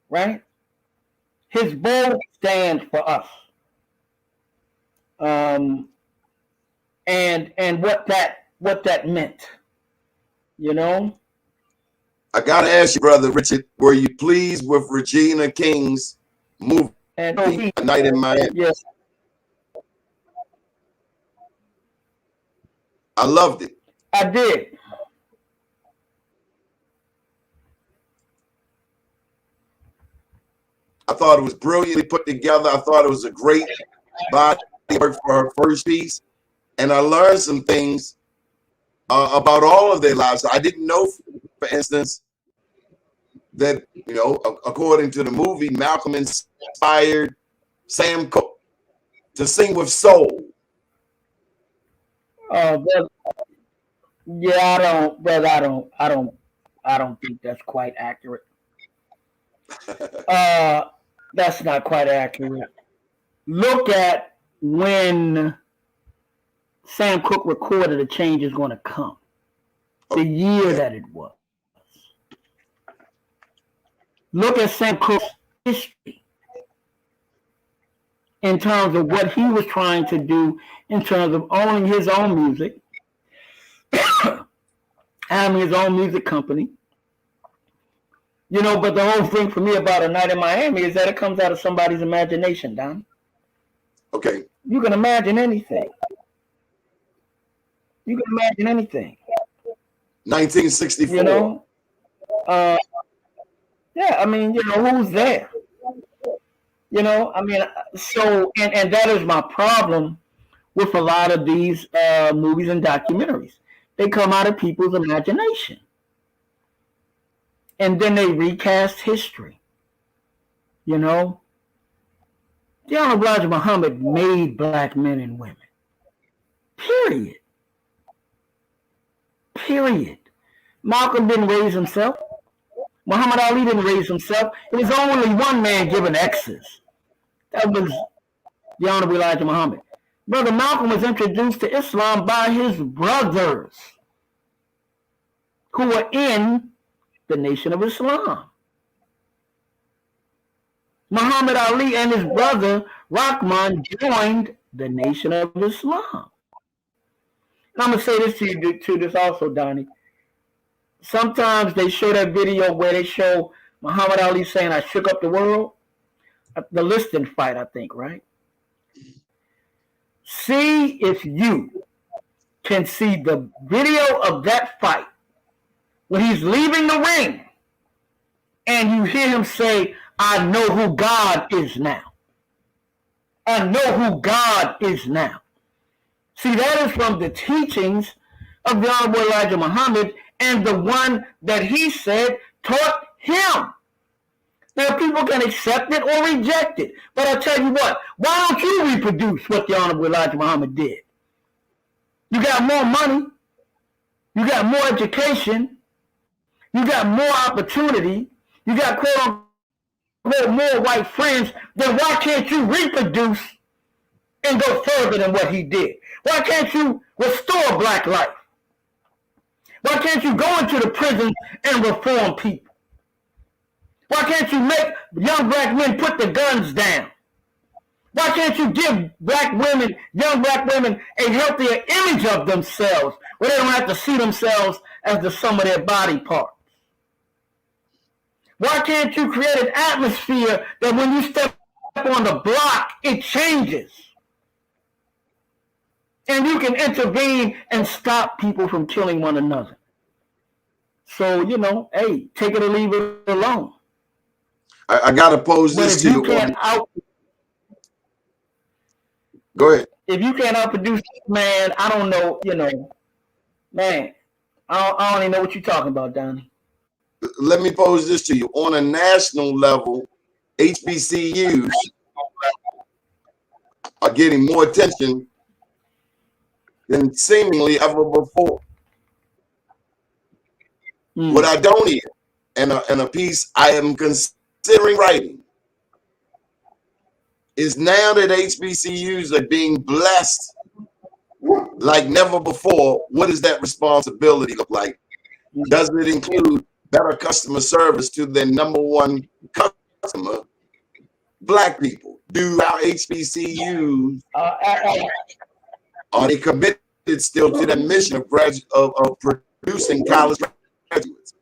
right? His bold stand for us. And what that meant, you know? I gotta ask you, Brother Richard, were you pleased with Regina King's movie, And A Night in Miami? yes, I loved it. I did. I thought it was brilliantly put together. I thought it was a great body work for her first piece. And I learned some things about all of their lives. I didn't know, for instance, that, according to the movie, Malcolm inspired Sam Cooke. to sing with soul? Brother, yeah, I don't think that's quite accurate. That's not quite accurate. Look at when Sam Cooke recorded "A Change Is Going to Come," the year that it was. Look at Sam Cooke's history in terms of what he was trying to do in terms of owning his own music, having his own music company. You know, but the whole thing for me about A Night in Miami is that it comes out of somebody's imagination, Don. Okay. You can imagine anything. You can imagine anything. 1964. You know? Yeah, I mean, you know, who's there? You know, I mean, so, and that is my problem with a lot of these movies and documentaries. They come out of people's imagination. And then they recast history. You know? The Honorable Elijah Muhammad made black men and women. Period. Period. Malcolm didn't raise himself. Muhammad Ali didn't raise himself. It was only one man given X's. That was the Honorable Elijah Muhammad. Brother Malcolm was introduced to Islam by his brothers who were in the Nation of Islam. Muhammad Ali and his brother Rahman joined the Nation of Islam. And I'm going to say this to this also, Donnie. Sometimes they show that video where they show Muhammad Ali saying, "I shook up the world." The listing fight, I think, right? See if you can see the video of that fight when he's leaving the ring and you hear him say, "I know who God is now. I know who God is now." See, that is from the teachings of the Honorable Elijah Muhammad and the one that he said taught him. Now, people can accept it or reject it. But I'll tell you what, why don't you reproduce what the Honorable Elijah Muhammad did? You got more money. You got more education. You got more opportunity. You got, quote unquote, more white friends. Then why can't you reproduce and go further than what he did? Why can't you restore black life? Why can't you go into the prisons and reform people? Why can't you make young black men put the guns down? Why can't you give black women, young black women, a healthier image of themselves where they don't have to see themselves as the sum of their body parts? Why can't you create an atmosphere that when you step on the block, it changes? And you can intervene and stop people from killing one another. So, you know, hey, take it or leave it alone. I got to pose this to you. Go ahead. If you can't outproduce this man, I don't know, you know, man, I don't even know what you're talking about, Donnie. Let me pose this to you. On a national level, HBCUs are getting more attention than seemingly ever before. What I don't hear, and a piece I am considering writing, is now that HBCUs are being blessed like never before, what does that responsibility look like? Does it include better customer service to their number one customer, black people? Do our HBCUs, are they committed still to that mission of producing college graduates?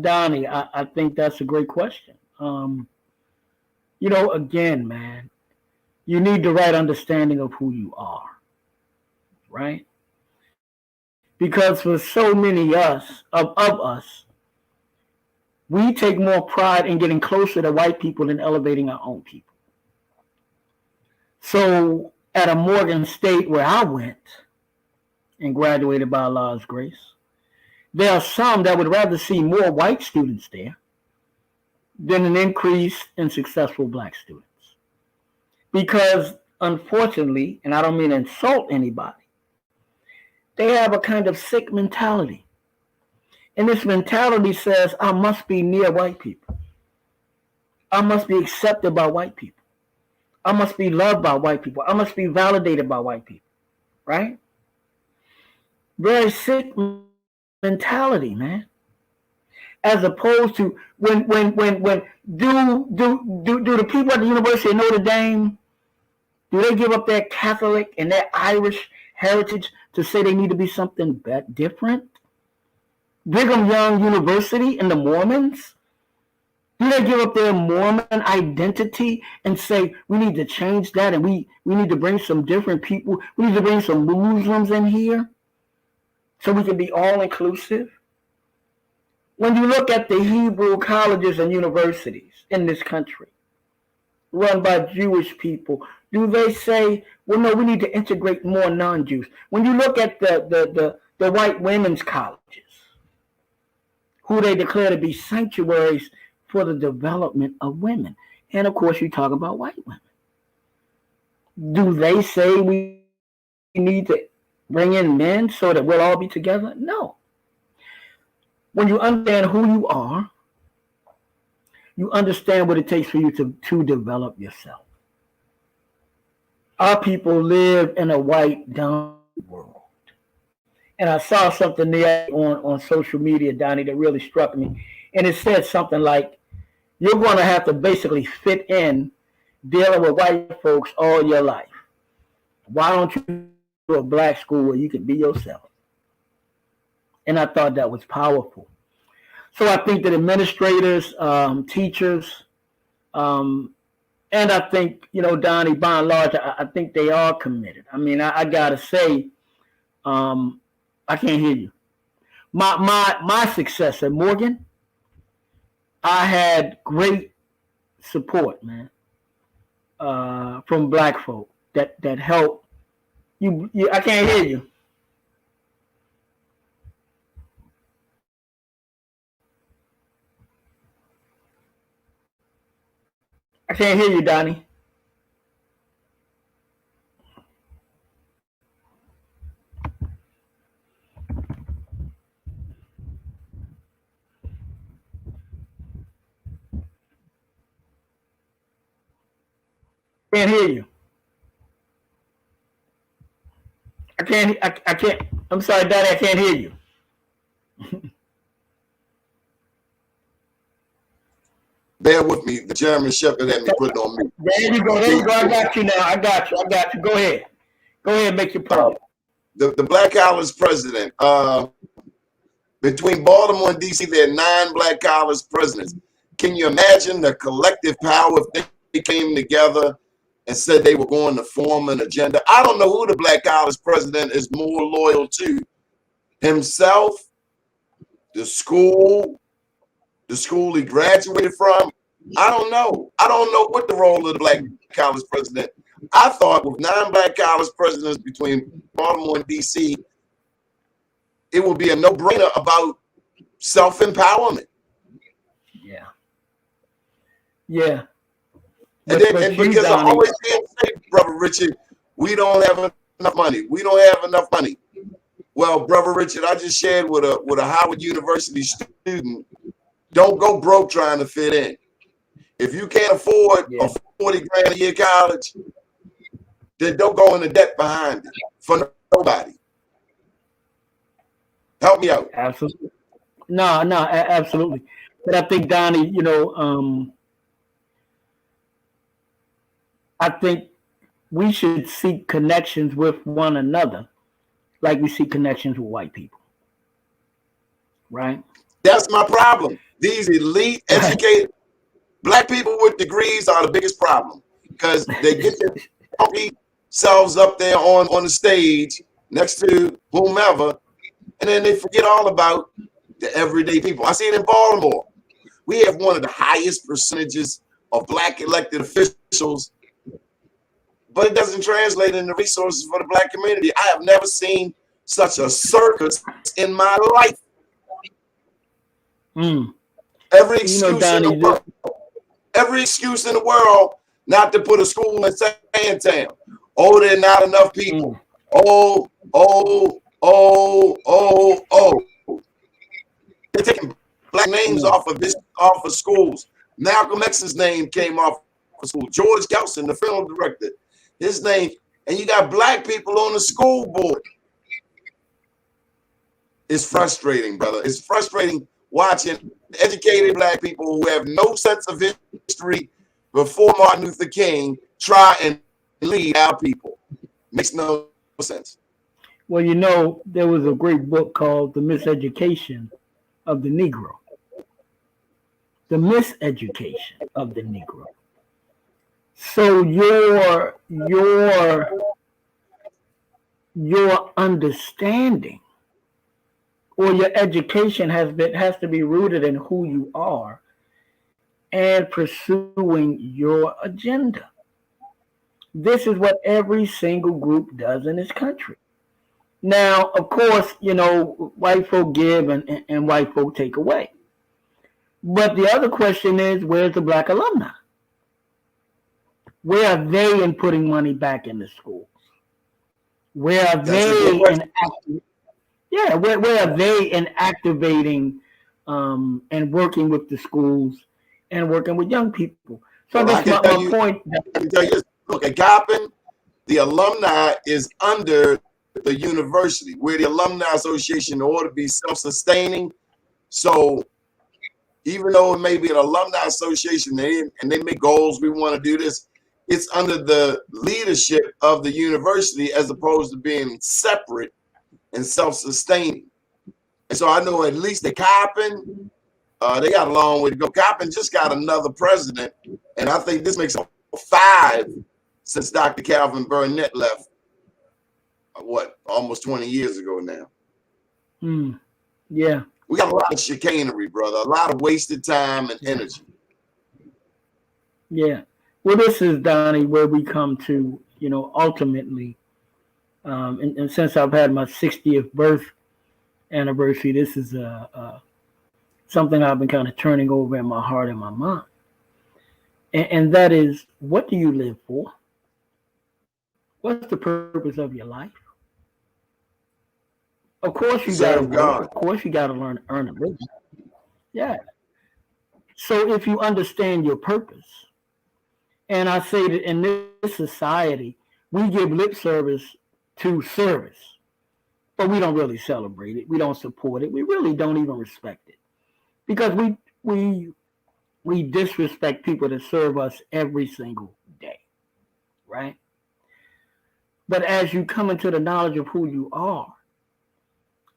Donnie, I think that's a great question. You know, again, man, you need the right understanding of who you are, right? Because for so many of us, we take more pride in getting closer to white people than elevating our own people. So at a Morgan State where I went and graduated by Allah's grace, there are some that would rather see more white students there than an increase in successful black students. because unfortunately, and I don't mean to insult anybody, they have a kind of sick mentality. And this mentality says, I must be near white people. I must be accepted by white people. I must be loved by white people. I must be validated by white people. Right? Very sick mentality, man. As opposed to when do the people at the University of Notre Dame, do they give up their Catholic and their Irish heritage to say they need to be something different? Brigham Young University and the Mormons, do they give up their Mormon identity and say we need to change that and we need to bring some different people, we need to bring some Muslims in here so we can be all inclusive? When you look at the Hebrew colleges and universities in this country, run by Jewish people, do they say, well, no, we need to integrate more non-Jews? When you look at the white women's colleges, who they declare to be sanctuaries for the development of women, and of course you talk about white women, do they say we need to bring in men so that we'll all be together? No. When you understand who you are, you understand what it takes for you to develop yourself. Our people live in a white dominant world. And I saw something there on social media, Donnie, that really struck me. And it said something like, you're going to have to basically fit in dealing with white folks all your life. Why don't you go to a black school where you can be yourself? And I thought that was powerful. So I think that administrators, teachers, and I think, Donnie, by and large, I think they are committed. I mean, I got to say, I can't hear you. My success at Morgan, I had great support, man, from black folk that helped. You, I can't hear you. I can't hear you, Donnie. Can't hear you. I can't. I can't. I'm sorry, Donnie. I can't hear you. Bear with me. The German Shepherd had me put it on me. There you go. There you go. I got you now. I got you. Go ahead. Go ahead. Make your point. The Black College president. Between Baltimore and DC, there are 9 black college presidents. Can you imagine the collective power if they came together and said they were going to form an agenda? I don't know who the black college president is more loyal to, himself, the school he graduated from. I don't know. I don't know what the role of the black college president. I thought with 9 black college presidents between Baltimore and DC, it would be a no-brainer about self-empowerment. Yeah. Yeah. And because I always say, Brother Richard, we don't have enough money. We don't have enough money. Well, Brother Richard, I just shared with a Howard University student, don't go broke trying to fit in. If you can't afford a 40 grand a year college, then don't go into debt behind it for nobody. Help me out. Absolutely. No, absolutely. But I think, Donnie, I think we should seek connections with one another like we seek connections with white people. Right? That's my problem. These elite, educated black people with degrees are the biggest problem because they get their funky selves up there on the stage next to whomever, and then they forget all about the everyday people. I see it in Baltimore. We have one of the highest percentages of black elected officials, but it doesn't translate into resources for the black community. I have never seen such a circus in my life. Every excuse in the world not to put a school in Sandtown. Oh, there are not enough people. Oh. They're taking black names off of schools. Malcolm X's name came off of school. George Kelson, the film director, his name, and you got black people on the school board. It's frustrating, brother. It's frustrating watching educated black people who have no sense of history before Martin Luther King try and lead our people. Makes no sense. Well, you know, there was a great book called The Miseducation of the Negro. The Miseducation of the Negro. So your understanding or your education has to be rooted in who you are and pursuing your agenda. This is what every single group does in this country. Now, of course, you know, white folk give and white folk take away. But the other question is, where's the black alumni? Where are they in putting money back in the schools? Where are they where are they in activating and working with the schools and working with young people? So that's my point. I can tell you this. Look, at Coppin, the alumni is under the university, where the Alumni Association ought to be self-sustaining. So even though it may be an alumni association and they make goals, we want to do this, it's under the leadership of the university as opposed to being separate and self-sustaining. And so I know at least at Coppin, they got a long way to go. Coppin just got another president, and I think this makes 5 since Dr. Calvin Burnett left, almost 20 years ago now. Yeah. We got a lot of chicanery, brother, a lot of wasted time and energy. Yeah. Well, this is, Donnie, where we come to, you know, ultimately, and since I've had my 60th birth anniversary, this is something I've been kind of turning over in my heart and my mind. And that is, what do you live for? What's the purpose of your life? Of course you got to work. Of course you got to learn to earn a living. Yeah. So if you understand your purpose, and I say that in this society, we give lip service to service, but we don't really celebrate it. We don't support it. We really don't even respect it, because we disrespect people that serve us every single day, right? But as you come into the knowledge of who you are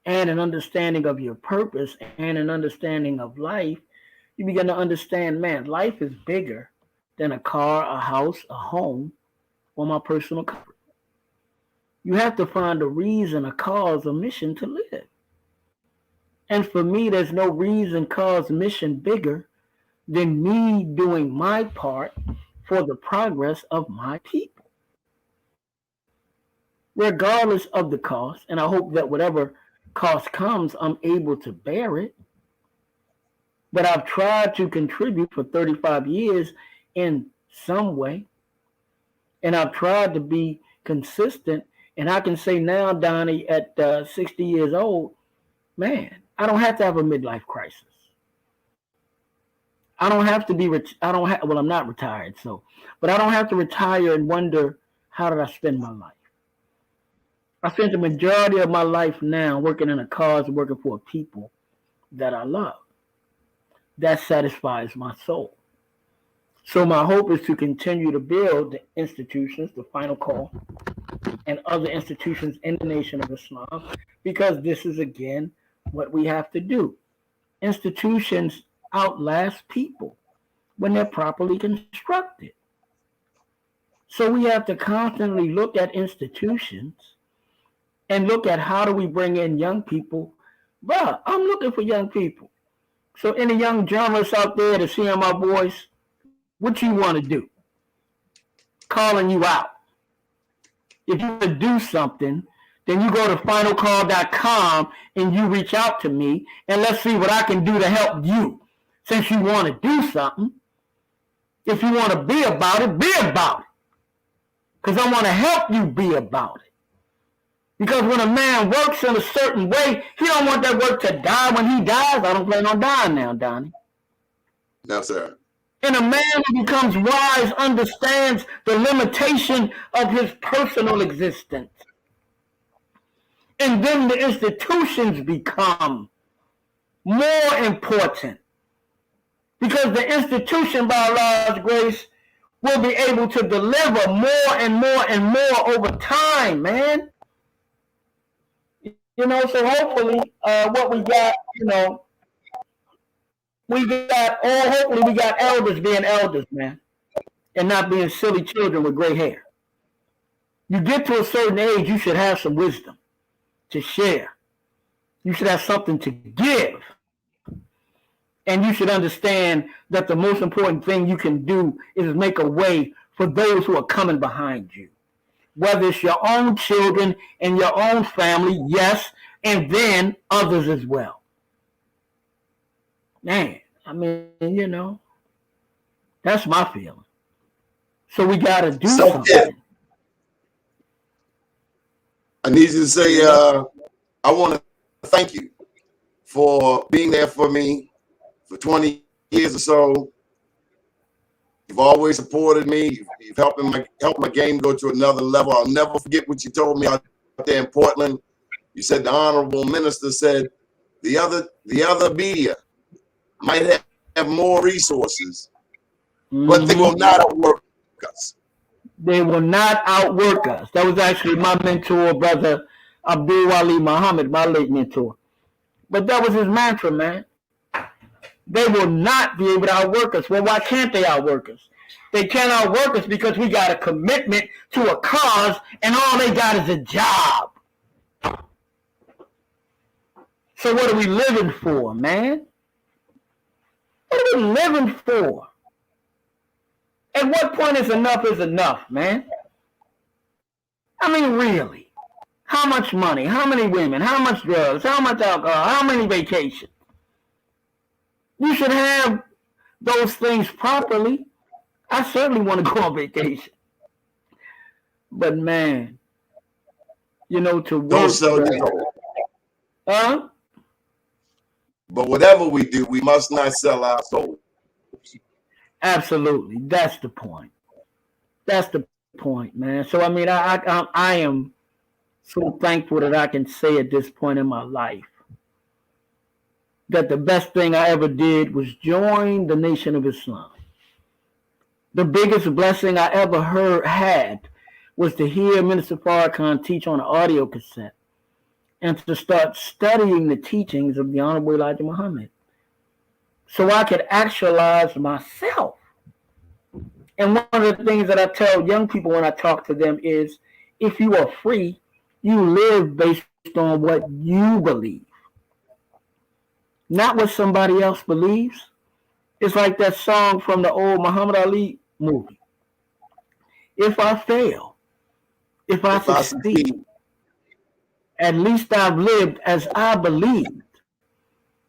and an understanding of your purpose and an understanding of life, you begin to understand, man, life is bigger than a car, a house, a home, or my personal comfort. You have to find a reason, a cause, a mission to live. And for me, there's no reason, cause, mission bigger than me doing my part for the progress of my people. Regardless of the cost, and I hope that whatever cost comes, I'm able to bear it. But I've tried to contribute for 35 years in some way. And I've tried to be consistent. And I can say now, Donnie, at 60 years old, man, I don't have to have a midlife crisis. I don't have to be well, I'm not retired, but I don't have to retire and wonder, how did I spend my life? I spent the majority of my life now working in a cause, working for a people that I love. That satisfies my soul. So my hope is to continue to build the institutions, the Final Call, and other institutions in the Nation of Islam, because this is, again, what we have to do. Institutions outlast people when they're properly constructed. So we have to constantly look at institutions and look at how do we bring in young people. Bruh, I'm looking for young people. So any young journalists out there that's hearing my voice, what you want to do? Calling you out. If you want to do something, then you go to finalcall.com and you reach out to me, and let's see what I can do to help you. Since you want to do something, If you want to be about it, be about it. Because I want to help you be about it. Because when a man works in a certain way, he don't want that work to die when he dies. I don't plan on dying now, Donnie. No, sir. And a man who becomes wise understands the limitation of his personal existence. And then the institutions become more important. Because the institution, by Allah's grace, will be able to deliver more and more and more over time, man. You know, so hopefully what we got, you know, hopefully we got elders being elders, man, and not being silly children with gray hair. You get to a certain age, you should have some wisdom to share. You should have something to give. And you should understand that the most important thing you can do is make a way for those who are coming behind you. Whether it's your own children and your own family, yes, and then others as well. Man, I mean, you know, that's my feeling. So we got to do something. Yeah. I need you to say, I want to thank you for being there for me for 20 years or so. You've always supported me. You've helped my game go to another level. I'll never forget what you told me out there in Portland. You said the honorable minister said the other media might have more resources, but they will not outwork us. They will not outwork us. That was actually my mentor, brother Abdul Wali Muhammad, my late mentor. But that was his mantra, man. They will not be able to outwork us. Well, why can't they outwork us? They can't outwork us because we got a commitment to a cause, and all they got is a job. So what are we living for, man? What are we living for? At what point is enough, man? I mean, really. How much money? How many women? How much drugs? How much alcohol? How many vacations? You should have those things properly. I certainly want to go on vacation. But man, you know, to work. Don't sell your soul. Huh? But whatever we do, we must not sell our soul. Absolutely. That's the point. That's the point, man. So, I mean, I am so thankful that I can say at this point in my life that the best thing I ever did was join the Nation of Islam. The biggest blessing I ever had was to hear Minister Farrakhan teach on an audio cassette and to start studying the teachings of the Honorable Elijah Muhammad so I could actualize myself. And one of the things that I tell young people when I talk to them is, if you are free, you live based on what you believe, not what somebody else believes. It's like that song from the old Muhammad Ali movie. If I fail, if I succeed, at least I've lived as I believed.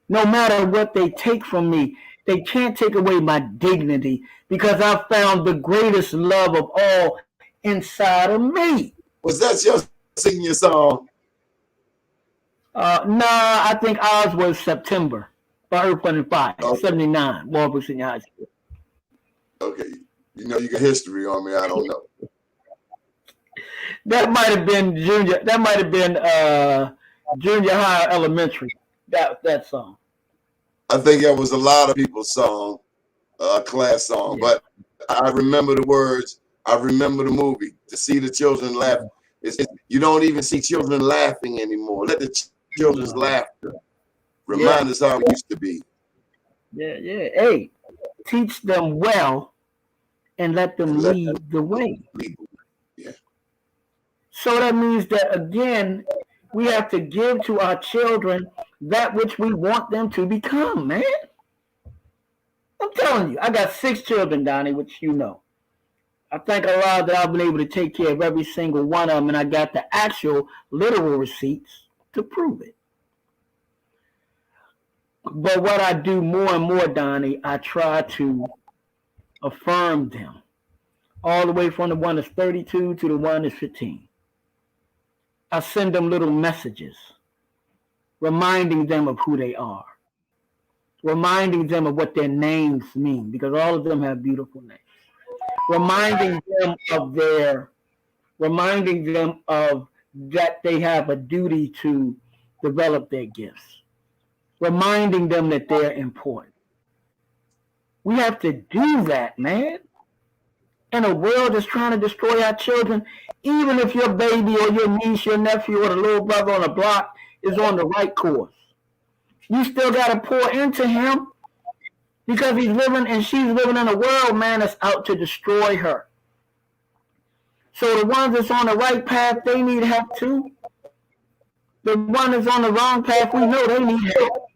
No matter what they take from me, they can't take away my dignity because I found the greatest love of all inside of me. Was that your singing song? No, I think ours was September by Earth, Wind, and Fire, okay. 79, Walbrook Senior High School. Okay. You know, you got history on me. I don't know. That might have been junior. That might have been junior high, elementary. That song. I think that was a lot of people's song, class song. Yeah. But I remember the words. I remember the movie. To see the children laugh. You don't even see children laughing anymore. Let the children's laughter remind us how it used to be. Yeah. Hey, teach them well, and let them lead the way. Yeah. So that means that, again, we have to give to our children that which we want them to become, man. I'm telling you, I got 6 children, Donnie, which you know. I thank Allah that I've been able to take care of every single one of them, and I got the actual literal receipts to prove it. But what I do more and more, Donnie, I try to affirm them, all the way from the one that's 32 to the one that's 15. I send them little messages, reminding them of who they are, reminding them of what their names mean, because all of them have beautiful names, reminding them of that they have a duty to develop their gifts, reminding them that they're important. We have to do that, man. In a world that's trying to destroy our children, even if your baby or your niece, your nephew, or the little brother on the block is on the right course, you still got to pour into him, because he's living and she's living in a world, man, that's out to destroy her. So the ones that's on the right path, they need help too. The one that's on the wrong path, we know they need help.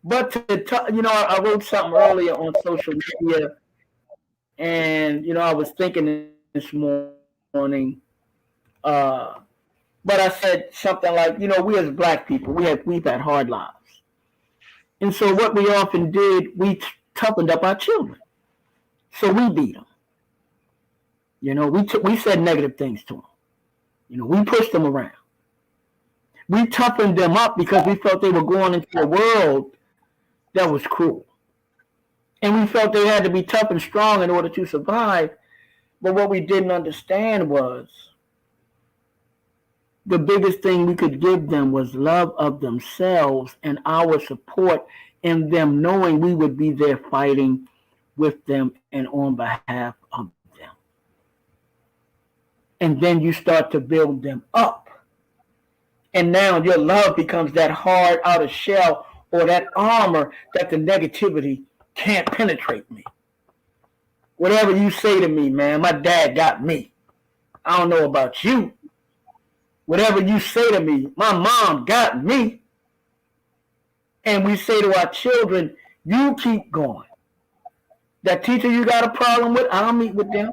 But I wrote something earlier on social media, and I was thinking this morning, but I said something like, we as black people, we've had hard lives, and so what we often did, we toughened up our children, so we beat them. We said negative things to them. We pushed them around. We toughened them up because we felt they were going into a world that was cruel. And we felt they had to be tough and strong in order to survive. But what we didn't understand was the biggest thing we could give them was love of themselves and our support in them knowing we would be there fighting with them and on behalf of them. And then you start to build them up. And now your love becomes that hard outer shell or that armor that the negativity can't penetrate me. Whatever you say to me, man, my dad got me. I don't know about you. Whatever you say to me, my mom got me. And we say to our children, you keep going. That teacher you got a problem with, I'll meet with them.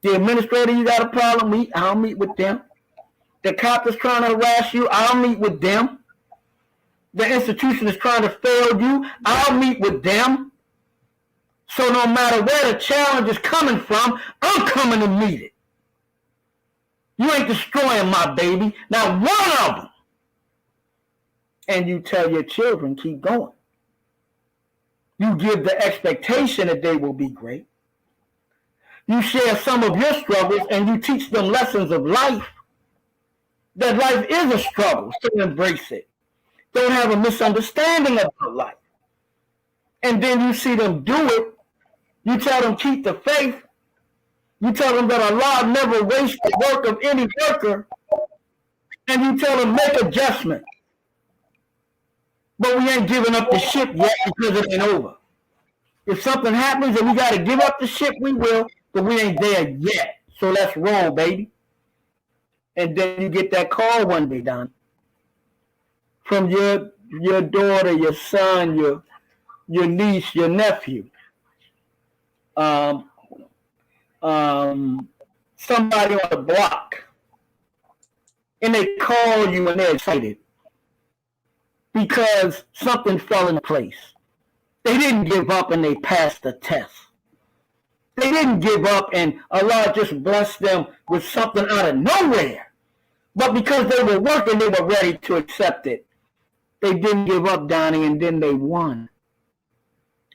The administrator you got a problem with, I'll meet with them. The cop that's trying to harass you, I'll meet with them. The institution is trying to fail you, I'll meet with them. So no matter where the challenge is coming from, I'm coming to meet it. You ain't destroying my baby, not one of them. And you tell your children, keep going. You give the expectation that they will be great. You share some of your struggles and you teach them lessons of life. That life is a struggle, so embrace it. Don't have a misunderstanding about life. And then you see them do it. You tell them keep the faith. You tell them that Allah never wastes the work of any worker. And you tell them make adjustments. But we ain't giving up the ship yet because it ain't over. If something happens and we got to give up the ship, we will, but we ain't there yet. So let's roll, baby. And then you get that call one day, Don, from your daughter, your son, your niece, your nephew, somebody on the block, and they call you and they're excited because something fell into place. They didn't give up and they passed the test. They didn't give up and Allah just blessed them with something out of nowhere. But because they were working, they were ready to accept it. They didn't give up, Donnie, and then they won.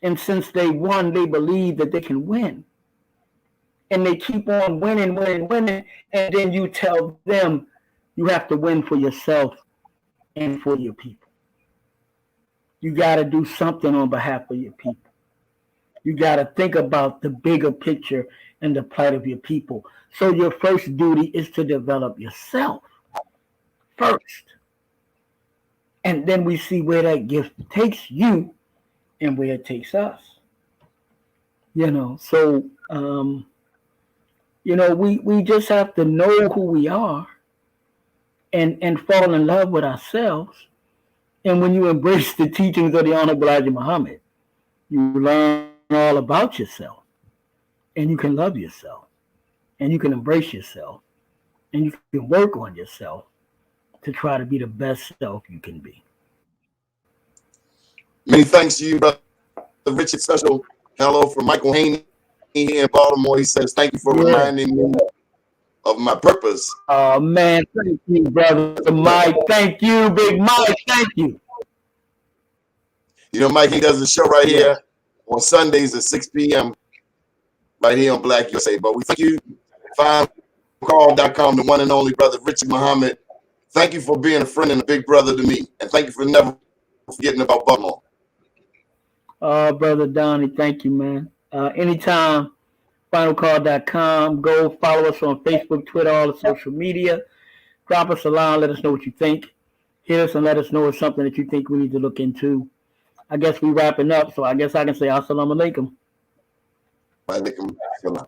And since they won, they believe that they can win. And they keep on winning. And then you tell them you have to win for yourself and for your people. You got to do something on behalf of your people. You got to think about the bigger picture and the plight of your people. So your first duty is to develop yourself first. And then we see where that gift takes you and where it takes us. So, we just have to know who we are and fall in love with ourselves. And when you embrace the teachings of the Honorable Elijah Muhammad, you learn all about yourself. And you can love yourself. And you can embrace yourself. And you can work on yourself to try to be the best self you can be. Many thanks to you, Brother Richard Special. Hello from Michael Haney here in Baltimore. He says, thank you for Yeah. reminding me of my purpose. Oh, man, thank you, brother Mike. Thank you, Big Mike. Thank you. You know, Mike, he does a show right Yeah. here on Sundays at 6 p.m. right here on Black USA. But we thank you, finalcall.com, the one and only brother Richard Muhammad. Thank you for being a friend and a big brother to me. And thank you for never forgetting about Baltimore. Brother Donnie, thank you, man. Anytime, finalcall.com. Go follow us on Facebook, Twitter, all the social media. Drop us a line. Let us know what you think. Hit us and let us know if something that you think we need to look into. I guess we wrapping up, so I guess I can say assalamu alaikum. Wa alaikum salam.